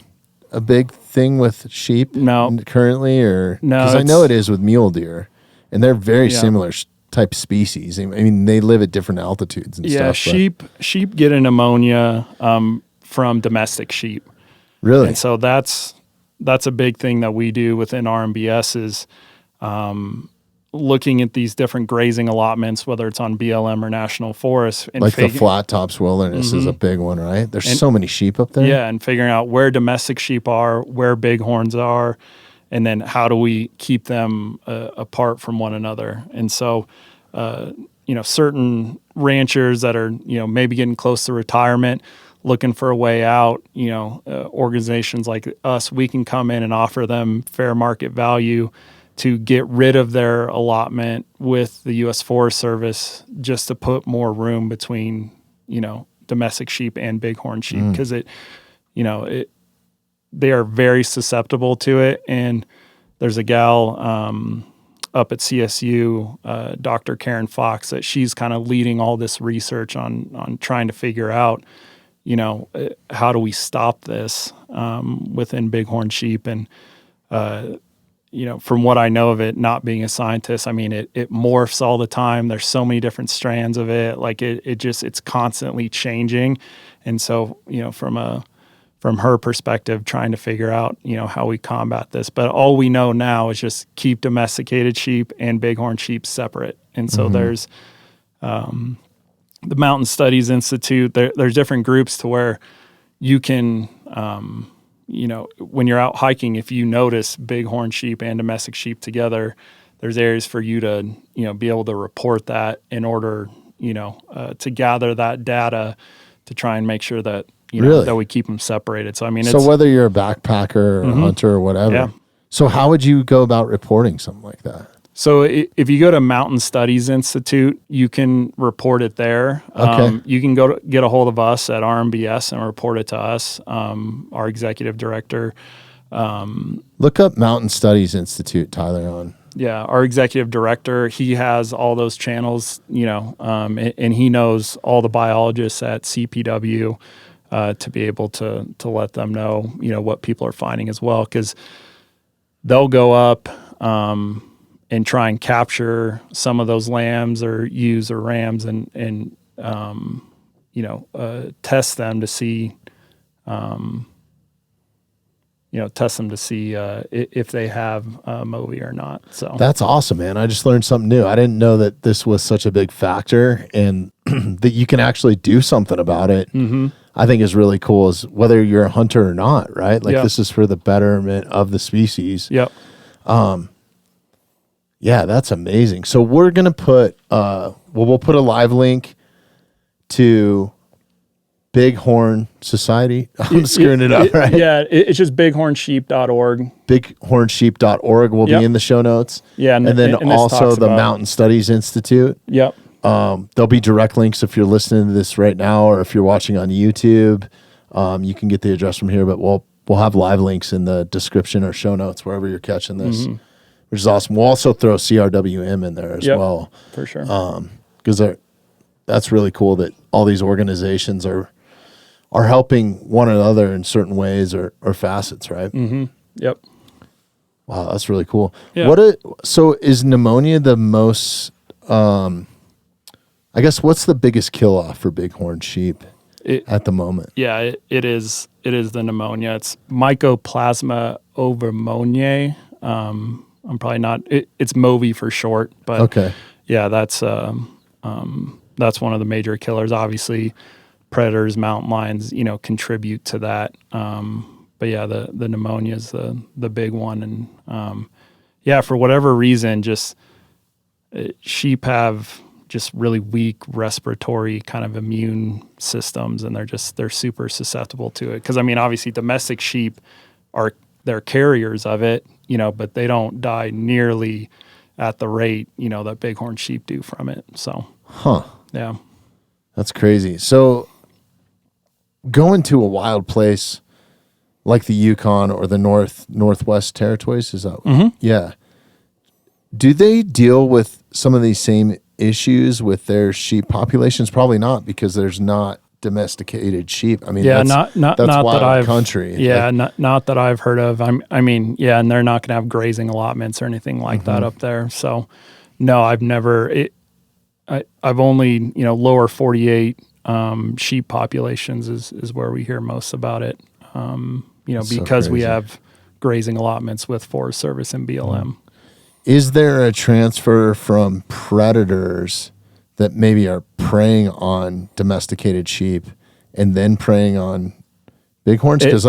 a big thing with sheep currently, or no? Because I know it is with mule deer, and they're very similar type species. I mean, they live at different altitudes and stuff. Yeah, sheep get a pneumonia from domestic sheep. Really? And so that's a big thing that we do within RMBS is looking at these different grazing allotments, whether it's on BLM or national forests. And like the Flat Tops Wilderness is a big one, right? There's so many sheep up there. Yeah, and figuring out where domestic sheep are, where bighorns are, and then how do we keep them apart from one another. And so, certain ranchers that are, maybe getting close to retirement, looking for a way out, organizations like us, we can come in and offer them fair market value to get rid of their allotment with the U.S. Forest Service, just to put more room between, domestic sheep and bighorn sheep, because they are very susceptible to it. And there's a gal up at CSU, Dr. Karen Fox, that she's kind of leading all this research on trying to figure out, how do we stop this within bighorn sheep. And, from what I know of it, not being a scientist, I mean, it morphs all the time. There's so many different strands of it. Like it's constantly changing. And so, from her perspective, trying to figure out, how we combat this. But all we know now is just keep domesticated sheep and bighorn sheep separate. And so there's the Mountain Studies Institute. There's different groups to where you can, when you're out hiking, if you notice bighorn sheep and domestic sheep together, there's areas for you to, be able to report that in order, to gather that data to try and make sure that, that we keep them separated. So, I mean, so whether you're a backpacker or a hunter or whatever. Yeah. So how would you go about reporting something like that? So if you go to Mountain Studies Institute, you can report it there. Okay. You can get a hold of us at RMBS and report it to us, our executive director. Look up Mountain Studies Institute, Tyler, Yeah, our executive director, he has all those channels, and he knows all the biologists at CPW to be able to let them know, what people are finding as well, because they'll go up and try and capture some of those lambs or ewes or rams and test them to see, if they have MOVI or not. So that's awesome, man. I just learned something new. I didn't know that this was such a big factor, and that you can actually do something about it. I think is really cool, is whether you're a hunter or not, right? Like this is for the betterment of the species. Yep. Yeah, that's amazing. So we're going to put, we'll put a live link to Bighorn Society. I'm screwing it up, right? Yeah, it's just bighornsheep.org. Bighornsheep.org will be in the show notes. Yeah, and then also the Mountain Studies Institute. Yep. There'll be direct links if you're listening to this right now, or if you're watching on YouTube. You can get the address from here, but we'll have live links in the description or show notes wherever you're catching this. Which is awesome. We'll also throw C.R.W.M in there as well. For sure. Because that's really cool that all these organizations are helping one another in certain ways or facets, right? Yep. Wow, that's really cool. Yeah. So is pneumonia the most, I guess, what's the biggest kill off for bighorn sheep at the moment? Yeah, it is the pneumonia. It's Mycoplasma ovemoniae. I'm probably not, it's MOVI for short, but Okay. yeah, that's one of the major killers. Obviously, predators, mountain lions, contribute to that. But yeah, the pneumonia is the big one. And for whatever reason, just sheep have just really weak respiratory kind of immune systems, and they're super susceptible to it. Because I mean, obviously, domestic sheep they're carriers of it, but they don't die nearly at the rate that bighorn sheep do from it. So, yeah, that's crazy. So, going to a wild place like the Yukon or the Northwest Territories, is that? Mm-hmm. Yeah. Do they deal with some of these same issues with their sheep populations? Probably not, because there's not domesticated sheep. I mean, that's not wild that I've country. Yeah, not that I've heard of. I mean, and they're not going to have grazing allotments or anything like that up there. So, no, I've never. I've only lower 48 sheep populations is where we hear most about it. Because we have grazing allotments with Forest Service and BLM. Is there a transfer from predators that maybe are preying on domesticated sheep and then preying on bighorns? Because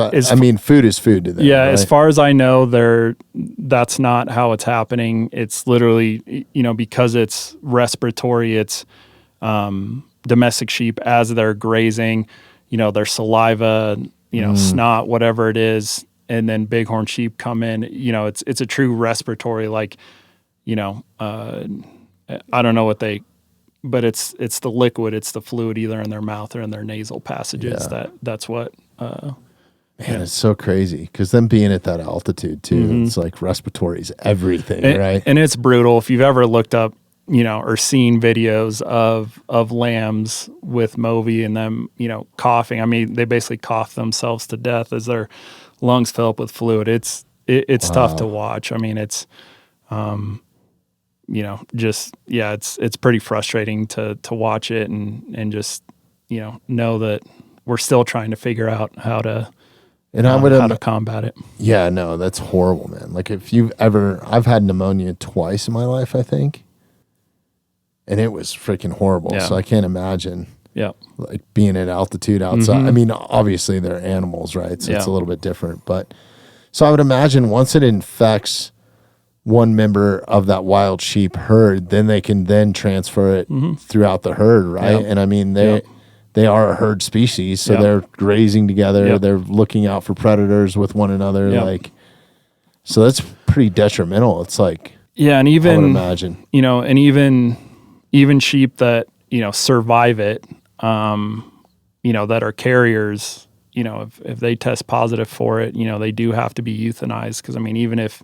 food is food to them. Yeah, right? As far as I know, that's not how it's happening. It's literally, because it's respiratory, it's domestic sheep as they're grazing, their saliva, snot, whatever it is, and then bighorn sheep come in. It's a true respiratory, I don't know but it's the liquid, it's the fluid either in their mouth or in their nasal passages. That's what. Man, it's so crazy, because them being at that altitude too, it's like respiratory is everything, right? And it's brutal. If you've ever looked up, or seen videos of lambs with MOVI and them, coughing. I mean, they basically cough themselves to death as their lungs fill up with fluid. It's tough to watch. I mean, it's, it's pretty frustrating to watch it and just, know that we're still trying to figure out how to combat it. Yeah, no, that's horrible, man. Like I've had pneumonia twice in my life, I think. And it was freaking horrible. Yeah. So I can't imagine like being at altitude outside. Mm-hmm. I mean, obviously they're animals, right? So it's a little bit different. But so I would imagine once it infects one member of that wild sheep herd, then they can then transfer it throughohout the herd, right? Yep. And I mean, they are a herd species, so they're grazing together. Yep. They're looking out for predators with one another. Yep. So that's pretty detrimental. It's like, and even, I would imagine, and even sheep that, survive it, that are carriers, if they test positive for it, they do have to be euthanized. Because I mean, even if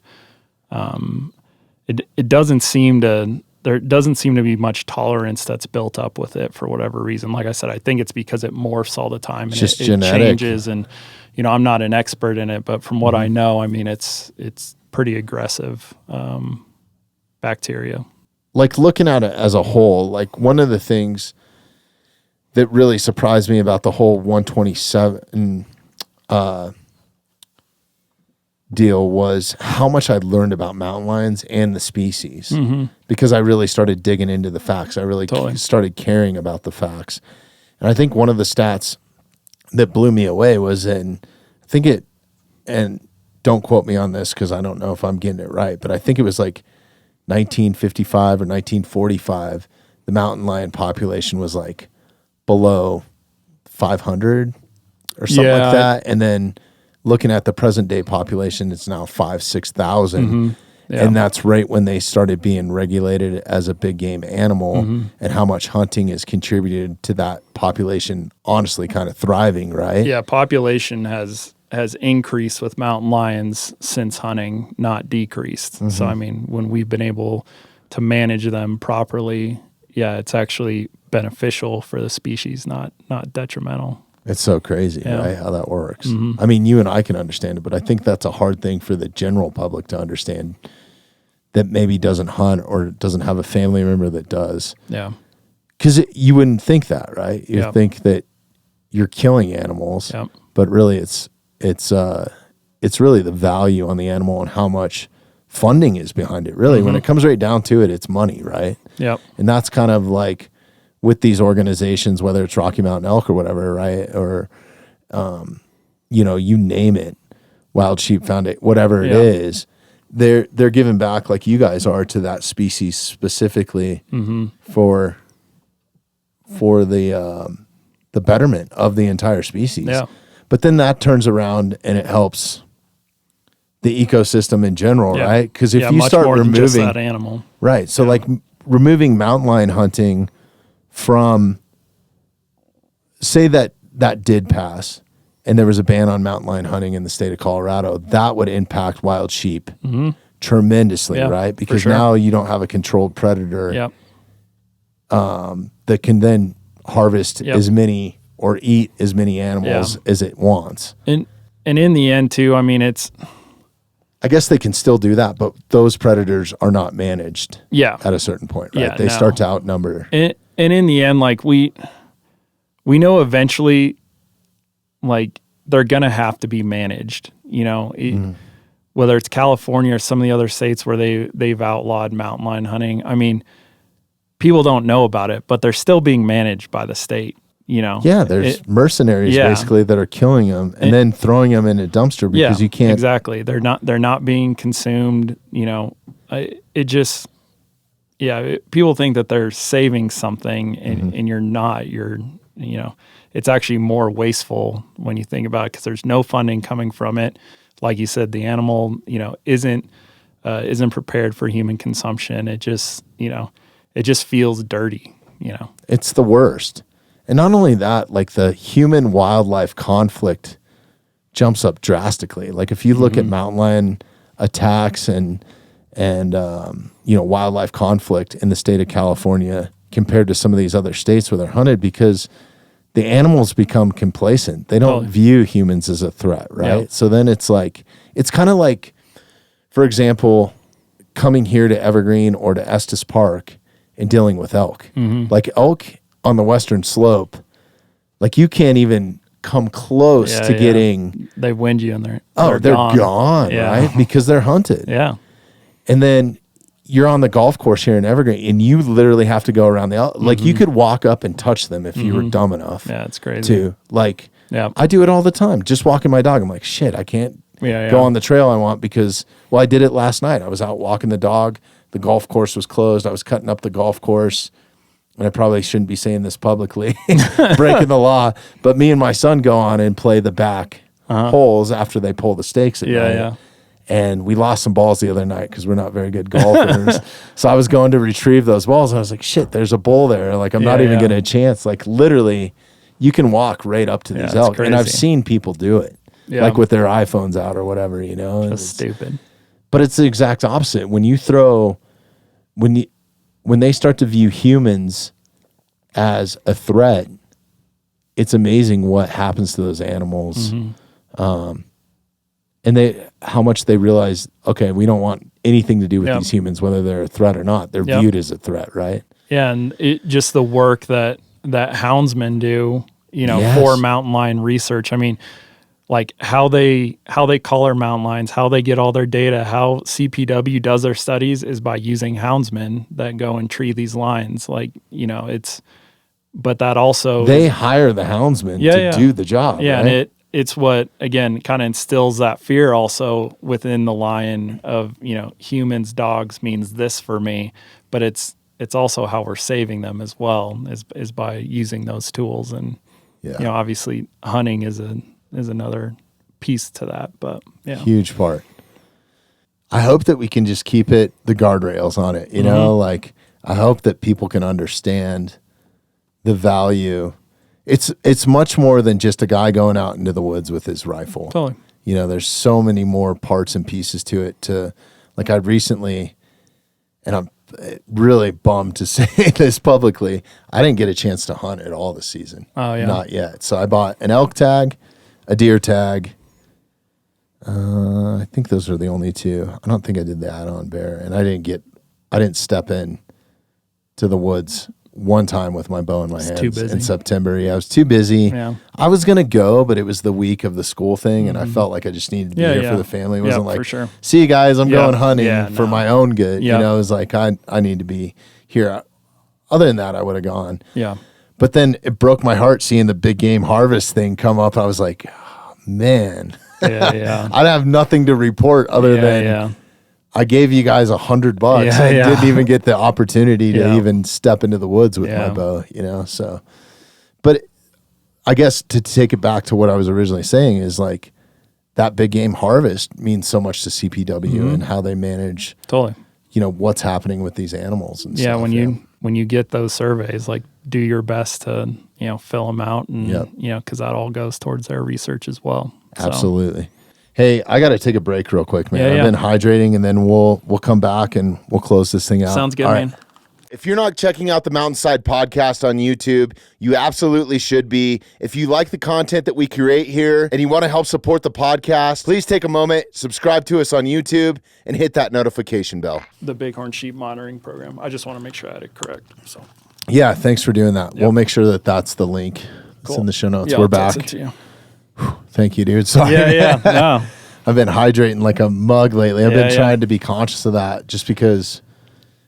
it doesn't seem to, there doesn't seem to be much tolerance that's built up with it for whatever reason. Like I said, I think it's because it morphs all the time and just it genetic. Changes. And I'm not an expert in it, but from what I know, I mean, it's pretty aggressive bacteria. Like looking at it as a whole, like one of the things that really surprised me about the whole 127 deal was how much I learned about mountain lions and the species, because I really started digging into the facts. I really started caring about the facts. And I think one of the stats that blew me away was and don't quote me on this because I don't know if I'm getting it right, but I think it was like 1955 or 1945, the mountain lion population was like below 500 or something like that. And then looking at the present day population, it's now 6,000. And that's right when they started being regulated as a big game animal, and how much hunting has contributed to that population honestly kind of thriving, right? Yeah, population has increased with mountain lions since hunting, not decreased. So, I mean, when we've been able to manage them properly, it's actually beneficial for the species, not detrimental. It's so crazy, Yeah. right? How that works. I mean, you and I can understand it, but I think that's a hard thing for the general public to understand that maybe doesn't hunt or doesn't have a family member that does. Yeah. Because you wouldn't think that, right? You Yep. think that you're killing animals, Yep. but really it's really the value on the animal and how much funding is behind it. Really, when it comes right down to it, it's money, right? Yep. And that's kind of like with these organizations, whether it's Rocky Mountain Elk or whatever, right? Or, you name it, Wild Sheep Foundation, whatever it is, they're giving back like you guys are to that species specifically for the betterment of the entire species. Yeah. But then that turns around and it helps the ecosystem in general, Yeah. right? Because if you much start more than just removing that animal. right, so like removing mountain lion hunting from, say that did pass, and there was a ban on mountain lion hunting in the state of Colorado, that would impact wild sheep tremendously, Yeah, right? for Because sure. now you don't have a controlled predator Yep. that can then harvest Yep. as many or eat as many animals as it wants. And in the end too, I mean, it's, I guess they can still do that, but those predators are not managed yeah. at a certain point, right? Yeah, They no. start to outnumber. And in the end, like we know eventually, like they're gonna have to be managed. Whether it's California or some of the other states where they've outlawed mountain lion hunting. I mean, people don't know about it, but they're still being managed by the state. Yeah, there's mercenaries basically that are killing them and then throwing them in a dumpster because you can't. Exactly. They're not being consumed. People think that they're saving something and you're not. It's actually more wasteful when you think about it because there's no funding coming from it. Like you said, the animal, isn't prepared for human consumption. It just feels dirty. It's the worst. And not only that, like the human wildlife conflict jumps up drastically. Like if you look at mountain lion attacks and wildlife conflict in the state of California compared to some of these other states where they're hunted, because the animals become complacent. They don't view humans as a threat, right? Yep. So then it's kind of like, for example, coming here to Evergreen or to Estes Park and dealing with elk. Like elk on the western slope, like you can't even come close to getting. They wind you and they're gone, right? Because they're hunted. Yeah. And then you're on the golf course here in Evergreen and you literally have to go around the elk. Like you could walk up and touch them if you were dumb enough. Yeah, it's crazy. To like, Yeah. I do it all the time. Just walking my dog. I'm like, shit, I can't go on the trail I want because, well, I did it last night. I was out walking the dog. The golf course was closed. I was cutting up the golf course. And I probably shouldn't be saying this publicly, breaking the law. But me and my son go on and play the back holes after they pull the stakes at night. Yeah. And we lost some balls the other night because we're not very good golfers. So I was going to retrieve those balls. And I was like, shit, there's a bull there. Like, I'm not even getting a chance. Like, literally, you can walk right up to these elk. crazy. And I've seen people do it, like with their iPhones out or whatever, That's stupid. But it's the exact opposite. When you throw, when they start to view humans as a threat, it's amazing what happens to those animals. And how much they realize, okay, we don't want anything to do with these humans, whether they're a threat or not. They're viewed as a threat, right? Yeah, and just the work that houndsmen do, for mountain lion research. I mean, like how they color mountain lions, how they get all their data, how C.R.W. does their studies is by using houndsmen that go and tree these lions. Like, but that also they hire the houndsmen to do the job. Yeah, right? and it's what, again, kind of instills that fear also within the lion of, humans, dogs means this for me, but it's also how we're saving them as well is by using those tools. And, obviously hunting is another piece to that, but huge part. I hope that we can just keep the guardrails on it, like I hope that people can understand the value. It's much more than just a guy going out into the woods with his rifle. Totally. There's so many more parts and pieces to it. Like I recently, and I'm really bummed to say this publicly. I didn't get a chance to hunt at all this season. Oh, yeah. Not yet. So I bought an elk tag, a deer tag. I think those are the only two. I don't think I did the add-on bear, and I didn't step in to the woods one time with my bow in my hands too busy. in September. Yeah, I was too busy. Yeah. I was going to go, but it was the week of the school thing, and I felt like I just needed to be here for the family. It wasn't like, for sure. see you guys, I'm going hunting for no. my own good. Yeah. You know, it was like, I need to be here. Other than that, I would have gone. Yeah. But then it broke my heart seeing the big game harvest thing come up. I was like, oh, man. Yeah. I'd have nothing to report other than I gave you guys $100 and didn't even get the opportunity to even step into the woods with my bow, you know? So, but I guess to take it back to what I was originally saying is like that big game harvest means so much to CPW and how they manage, you know, what's happening with these animals and stuff. When you get those surveys, like do your best to, you know, fill them out and, you know, cause that all goes towards their research as well. So. Absolutely. Hey, I got to take a break real quick, man. Yeah, I've been hydrating, and then we'll come back and we'll close this thing out. Sounds good, All man. right. If you're not checking out the Mountainside Podcast on YouTube, you absolutely should be. If you like the content that we create here and you want to help support the podcast, please take a moment, subscribe to us on YouTube, and hit that notification bell. The Bighorn Sheep Monitoring Program. I just want to make sure I had it correct. So. Yeah, thanks for doing that. We'll make sure that that's the link. It's in the show notes. We're I'll back. text it to you. Thank you, dude. Sorry. No. I've been hydrating like a mug lately. I've been trying to be conscious of that just because,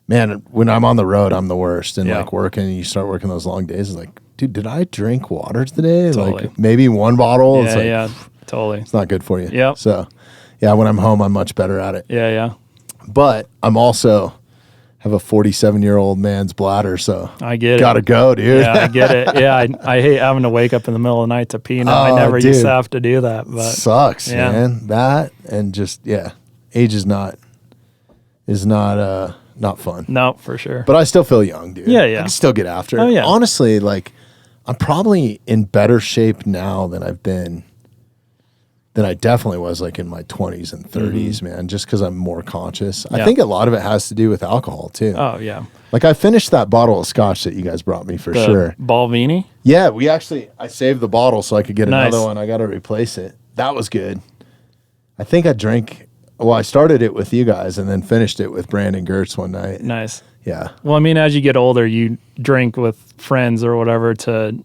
man, when I'm on the road, I'm the worst. And like working, you start working those long days. It's like, dude, did I drink water today? Totally. Like maybe one bottle. It's like, totally. It's not good for you. Yeah. So, yeah, when I'm home, I'm much better at it. Yeah. But I'm also have a 47-year-old man's bladder, so I get it. Gotta go, dude. Yeah, I get it. Yeah, I hate having to wake up in the middle of the night to pee. Now I never used to have to do that, but sucks, man. That and just age is not fun. No, for sure. But I still feel young, dude. Yeah. I can still get after it. Oh, yeah. Honestly, like I'm probably in better shape now than I've been. Than I definitely was like in my 20s and 30s, man, just because I'm more conscious. I think a lot of it has to do with alcohol too. Oh, yeah. Like I finished that bottle of scotch that you guys brought me for sure. Balvenie? Yeah, I saved the bottle so I could get another Nice. one. I got to replace it. That was good. I think I started it with you guys and then finished it with Brandon Gertz one night. Nice. Yeah. Well, I mean, as you get older, you drink with friends or whatever to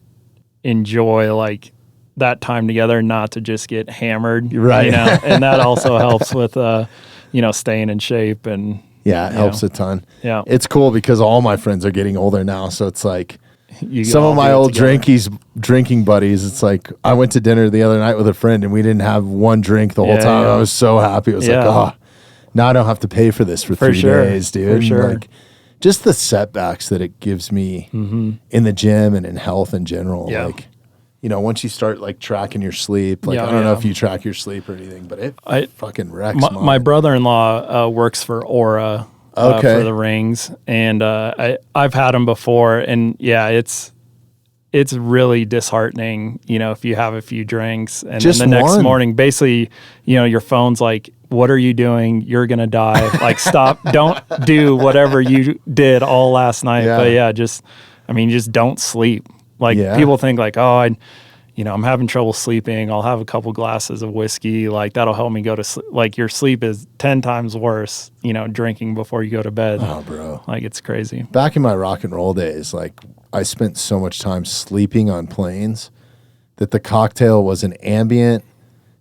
enjoy like that time together, not to just get hammered, right? You know, and that also helps with, you know, staying in shape and it helps a ton. Yeah, it's cool because all my friends are getting older now, so it's like you some of my old drinking buddies. It's like I went to dinner the other night with a friend and we didn't have one drink the whole time. I was so happy. It was like, oh, now I don't have to pay for this for 3 days, dude. For sure. Like, just the setbacks that it gives me in the gym and in health in general. Yeah. Like, you know, once you start like tracking your sleep, like I don't know if you track your sleep or anything, but it fucking wrecks my brother-in-law works for Aura for the rings, and I've had him before, and it's really disheartening, you know, if you have a few drinks and just then the next morning, basically, you know, your phone's like, what are you doing? You're going to die. Like, stop. Don't do whatever you did all last night. Yeah. But just don't sleep. Like people think like, oh, I'm having trouble sleeping. I'll have a couple glasses of whiskey. Like that'll help me go to sleep. Like your sleep is 10 times worse, you know, drinking before you go to bed. Oh, bro. Like it's crazy. Back in my rock and roll days, like I spent so much time sleeping on planes that the cocktail was an ambient,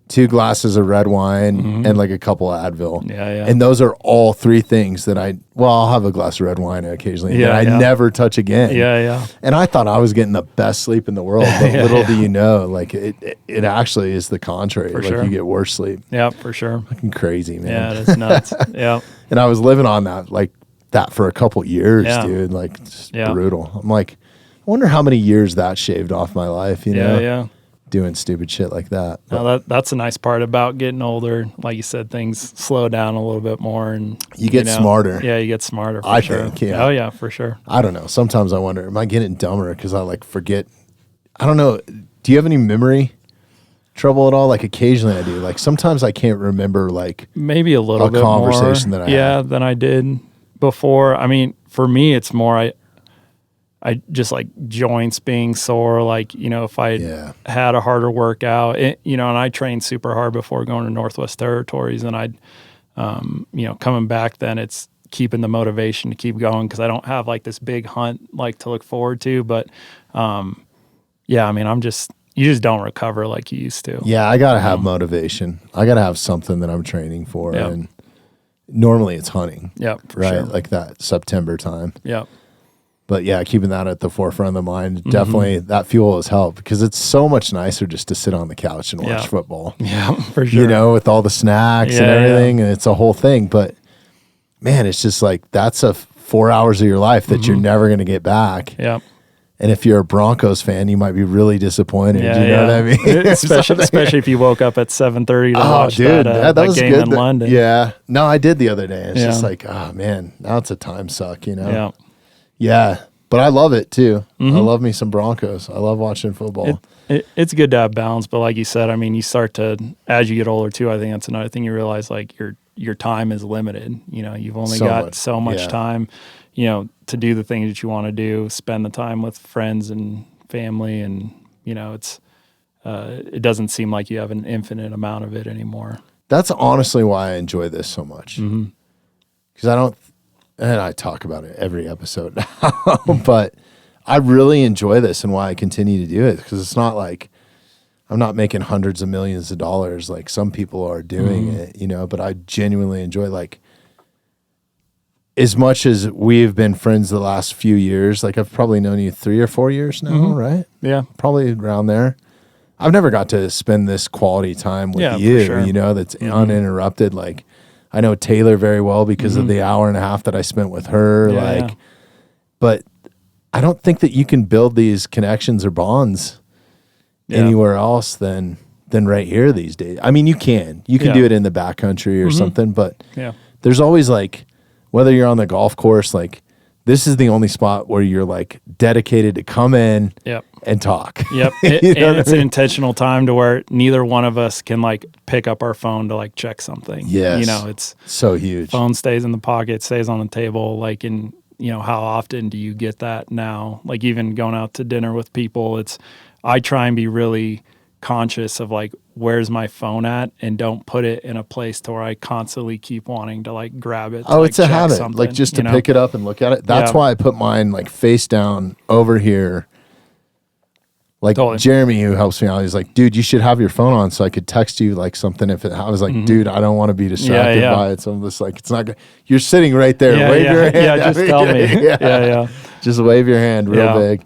2 glasses of red wine and like a couple of Advil. Yeah. And those are all 3 things that I'll have a glass of red wine occasionally that I never touch again. Yeah. And I thought I was getting the best sleep in the world, but little do you know, like it actually is the contrary. Like you get worse sleep. Yeah, for sure. Fucking crazy, man. Yeah, it's nuts. Yeah. And I was living on that for a couple years, dude. Like just brutal. I'm like, I wonder how many years that shaved off my life, you know? Yeah. Doing stupid shit like that. No, that's a nice part about getting older. Like you said, things slow down a little bit more, and you get smarter. Yeah, you get smarter. For I sure. think. Yeah. Oh yeah, for sure. I don't know. Sometimes I wonder, am I getting dumber because I like forget? I don't know. Do you have any memory trouble at all? Like occasionally I do. Like sometimes I can't remember like maybe a little bit conversation more, that I had. than I did before, I mean, for me, it's more, I just like joints being sore. Like, you know, if I had a harder workout, you know, and I trained super hard before going to Northwest Territories, and I'd, you know, coming back, then it's keeping the motivation to keep going, because I don't have like this big hunt like to look forward to. But yeah, I mean, you just don't recover like you used to. Yeah, I gotta have motivation. I gotta have something that I'm training for, and normally it's hunting. Yep, for right, sure. like that September time. Yep. But yeah, keeping that at the forefront of the mind, definitely that fuel has helped, because it's so much nicer just to sit on the couch and watch football. Yeah, for sure. You know, with all the snacks and everything, and it's a whole thing. But man, it's just like, that's 4 hours of your life that you're never going to get back. Yeah. And if you're a Broncos fan, you might be really disappointed. Yeah, you know what I mean? especially if you woke up at 7:30 to watch that game good in London. Yeah. No, I did the other day. It's just like, oh man, now it's a time suck, you know? Yeah. Yeah. But I love it too. I love me some Broncos. I love watching football. It's good to have balance, but like you said, I mean, you start to, as you get older too, I think that's another thing you realize, like your time is limited. You know, you've only got so much time, you know, to do the things that you want to do, spend the time with friends and family, and, you know, it doesn't seem like you have an infinite amount of it anymore. That's honestly why I enjoy this so much. Because I don't, and I talk about it every episode now, but I really enjoy this, and why I continue to do it, because it's not like I'm not making hundreds of millions of dollars like some people are doing it, you know, but I genuinely enjoy, like, as much as we've been friends the last few years, like I've probably known you 3 or 4 years now, right? Yeah. Probably around there. I've never got to spend this quality time with you, you know, that's uninterrupted. Like, I know Taylor very well because of the hour and a half that I spent with her. But I don't think that you can build these connections or bonds anywhere else than right here these days. I mean, you can do it in the backcountry or something, but there's always, like, whether you're on the golf course, like, this is the only spot where you're, like, dedicated to come in and talk. Yep. And it's an intentional time to where neither one of us can, like, pick up our phone to, like, check something. Yes. You know, it's so huge. Phone stays in the pocket, stays on the table. Like, in, you know, how often do you get that now? Like, even going out to dinner with people, I try and be really conscious of, like, where's my phone at, and don't put it in a place to where I constantly keep wanting to, like, grab it. It's a habit, like, just to pick it up and look at it. That's why I put mine, like, face down over here. Like, Jeremy, who helps me out, he's like, dude, you should have your phone on so I could text you, like, something if I was like, dude, I don't want to be distracted by it. So I'm just like, it's not good. You're sitting right there. Wave your hand. Yeah, just tell me. Just wave your hand real big.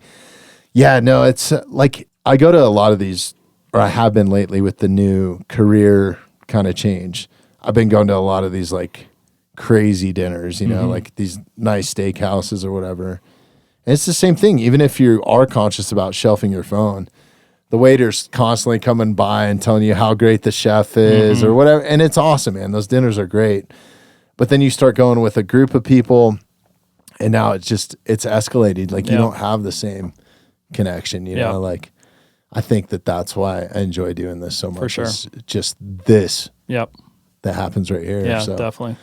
Yeah, no, it's like, I go to a lot of these, or I have been lately with the new career kind of change. I've been going to a lot of these, like, crazy dinners, you know, like these nice steakhouses or whatever. And it's the same thing. Even if you are conscious about shelving your phone, the waiter's constantly coming by and telling you how great the chef is or whatever. And it's awesome, man. Those dinners are great. But then you start going with a group of people, and now it's escalated. Like, you don't have the same connection, you know, like, I think that's why I enjoy doing this so much. For sure. It's just this that happens right here. Yeah, so definitely.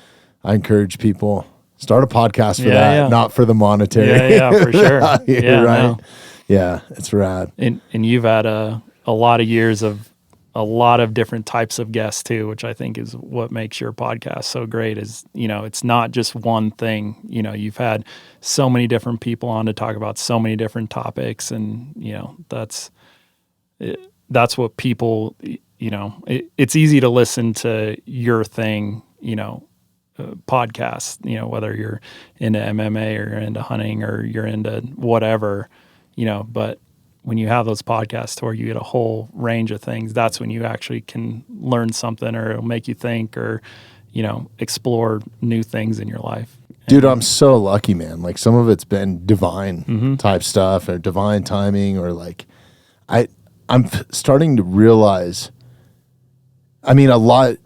I encourage people, start a podcast for that, not for the monetary. Yeah, for sure. Right? No. Yeah, it's rad. And you've had a lot of years of a lot of different types of guests too, which I think is what makes your podcast so great. Is, you know, it's not just one thing. You know, you've had so many different people on to talk about so many different topics, and, you know, that's what people, you know, it's easy to listen to your thing, you know, podcast, you know, whether you're into MMA or you're into hunting or you're into whatever, you know, but when you have those podcasts where you get a whole range of things, that's when you actually can learn something, or it'll make you think, or, you know, explore new things in your life. Dude, I'm so lucky, man. Like, some of it's been divine type stuff, or divine timing, or, like, I'm starting to realize, I mean, the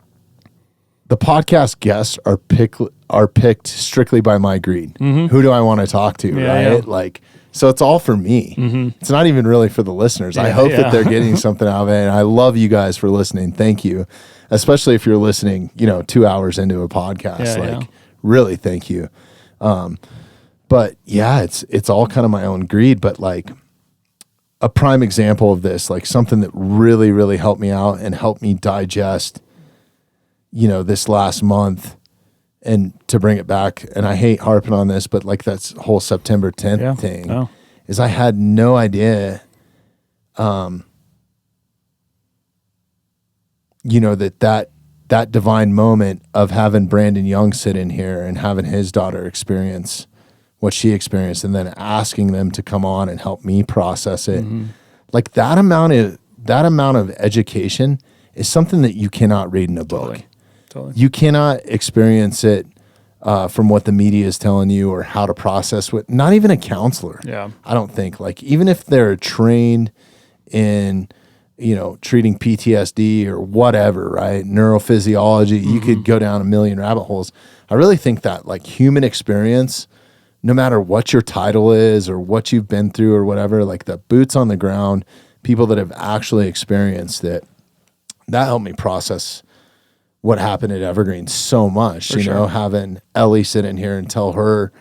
podcast guests are picked strictly by my greed. Who do I want to talk to, right? Yeah. Like, so it's all for me. It's not even really for the listeners. I hope that they're getting something out of it. And I love you guys for listening. Thank you. Especially if you're listening, you know, 2 hours into a podcast. Really, thank you. But yeah, it's all kind of my own greed. But like a prime example of this, like something that really, really helped me out and helped me digest, this last month, and to bring it back. And I hate harping on this, but like that's whole September 10th thing is I had no idea, that divine moment of having Brandon Young sit in here and having his daughter experience what she experienced, and then asking them to come on and help me process it. Like that amount of education is something that you cannot read in a book. Totally. You cannot experience it from what the media is telling you or how to process what, not even a counselor. Yeah. I don't think, like, even if they're trained in, treating PTSD or whatever, right? Neurophysiology, you could go down a million rabbit holes. I really think that like human experience, no matter what your title is or what you've been through or whatever, like the boots on the ground, people that have actually experienced it, that helped me process what happened at Evergreen so much. Having Ellie sit in here and tell her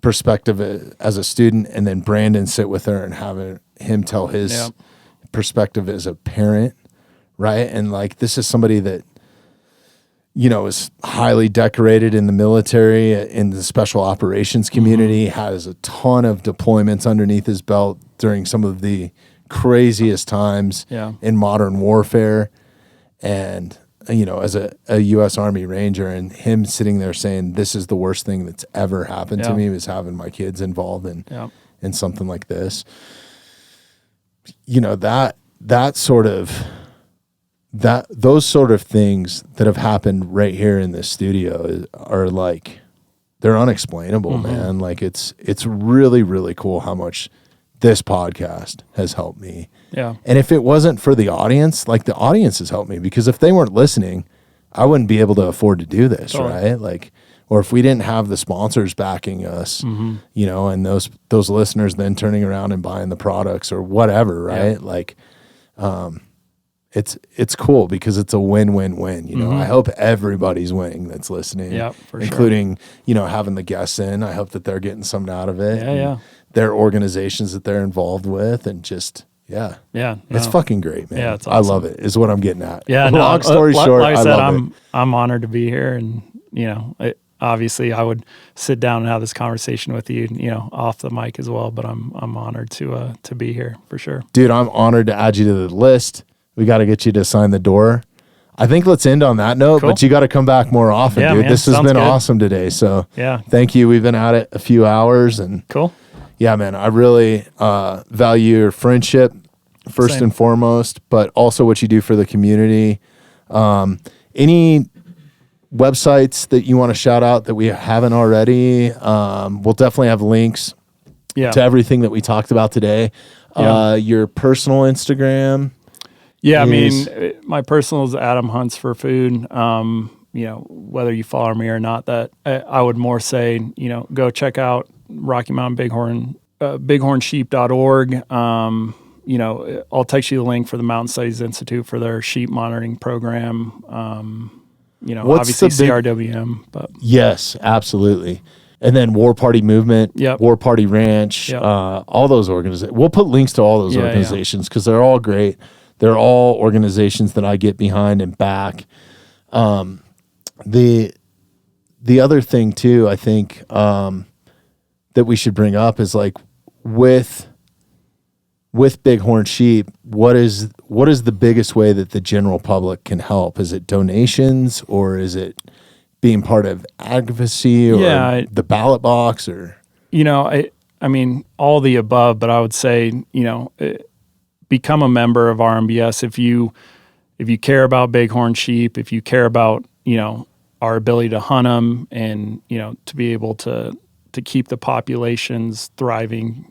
perspective as a student, and then Brandon sit with her and having him tell his perspective as a parent, right? And like, this is somebody that, is highly decorated in the military, in the special operations community, has a ton of deployments underneath his belt during some of the craziest times in modern warfare. And, as a U.S. Army Ranger, and him sitting there saying, this is the worst thing that's ever happened to me, was having my kids involved in something like this. Those sort of things that have happened right here in this studio are like, they're unexplainable, man. Like it's really, really cool how much this podcast has helped me. Yeah. And if it wasn't for the audience, like the audience has helped me, because if they weren't listening, I wouldn't be able to afford to do this, right? Like, or if we didn't have the sponsors backing us, and those listeners then turning around and buying the products or whatever, right? Yeah. Like, it's cool because it's a win-win-win. I hope everybody's winning that's listening, including, having the guests in. I hope that they're getting something out of it. Yeah. Their organizations that they're involved with, and just, it's fucking great, man. Yeah, it's awesome. I love it, is what I'm getting at. Yeah. Long story short, like I said, I'm honored to be here, and, obviously I would sit down and have this conversation with you, off the mic as well, but I'm honored to be here for sure. Dude, I'm honored to add you to the list. We got to get you to sign the door. I think let's end on that note, but you got to come back more often, dude. Man, this has been awesome today. So thank you. We've been at it a few hours, and yeah, man, I really value your friendship first and foremost, but also what you do for the community. Any websites that you want to shout out that we haven't already? We'll definitely have links to everything that we talked about today. Your personal Instagram. Yeah, I mean, my personal is Adam Hunts for Food. Whether you follow me or not, that I would more say, go check out Rocky Mountain Bighorn, bighornsheep.org. I'll text you the link for the Mountain Studies Institute for their sheep monitoring program. Obviously C.R.W.M. But yes, absolutely. And then War Party Movement, War Party Ranch, all those organizations. We'll put links to all those organizations because they're all great. They're all organizations that I get behind and back. The other thing too, I think that we should bring up is like with Bighorn Sheep, what is the biggest way that the general public can help? Is it donations, or is it being part of advocacy, or the ballot box, or I mean all the above, but I would say become a member of RMBS if you care about bighorn sheep, if you care about our ability to hunt them, and to be able to keep the populations thriving,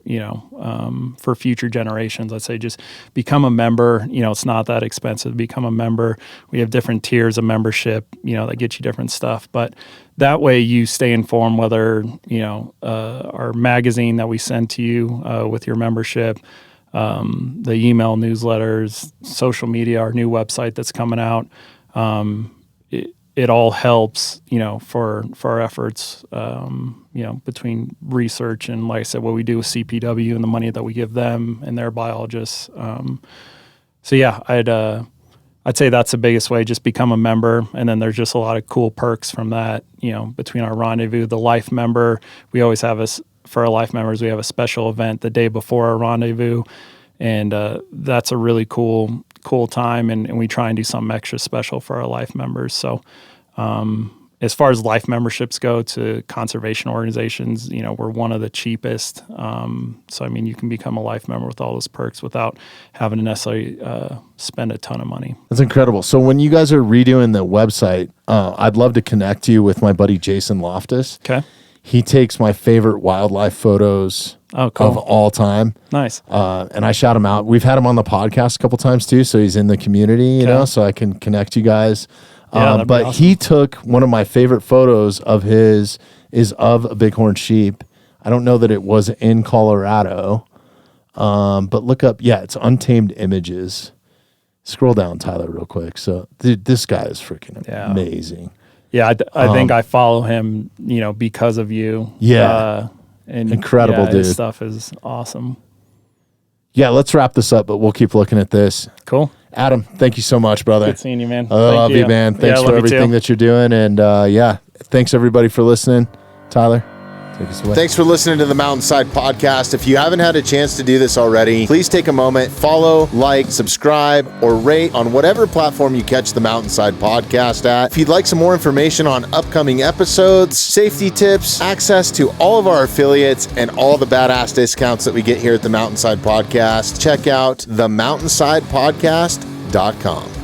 for future generations. I'd say just become a member. It's not that expensive. Become a member. We have different tiers of membership, that get you different stuff. But that way you stay informed whether, our magazine that we send to you with your membership, the email newsletters, social media, our new website that's coming out. it all helps, for our efforts, between research and, like I said, what we do with CPW and the money that we give them and their biologists. So yeah, I'd say that's the biggest way. Just become a member, and then there's just a lot of cool perks from that. Between our rendezvous, the life member, we always have for our life members, we have a special event the day before our rendezvous, and that's a really cool time, and we try and do something extra special for our life members. So as far as life memberships go to conservation organizations, we're one of the cheapest. So, you can become a life member with all those perks without having to necessarily spend a ton of money. That's incredible. So when you guys are redoing the website, I'd love to connect you with my buddy Jason Loftus. Okay. He takes my favorite wildlife photos of all time. Nice. And I shout him out. We've had him on the podcast a couple times too, so he's in the community, you know, so I can connect you guys. Yeah, but awesome. He took one of my favorite photos of his is of a bighorn sheep. I don't know that it was in Colorado, but look up. Yeah, it's Untamed Images. Scroll down, Tyler, real quick. So this guy is freaking amazing. Yeah, I think I follow him, because of you. Yeah. And incredible, dude. His stuff is awesome. Yeah, let's wrap this up, but we'll keep looking at this. Cool. Adam, thank you so much, brother. Good seeing you, man. I love you, man. Thanks for everything that you're doing. And thanks everybody for listening. Tyler, take us away. Thanks for listening to the Mountainside Podcast. If you haven't had a chance to do this already, please take a moment, follow, like, subscribe, or rate on whatever platform you catch the Mountainside Podcast at. If you'd like some more information on upcoming episodes, safety tips, access to all of our affiliates, and all the badass discounts that we get here at the Mountainside Podcast, check out themountainsidepodcast.com.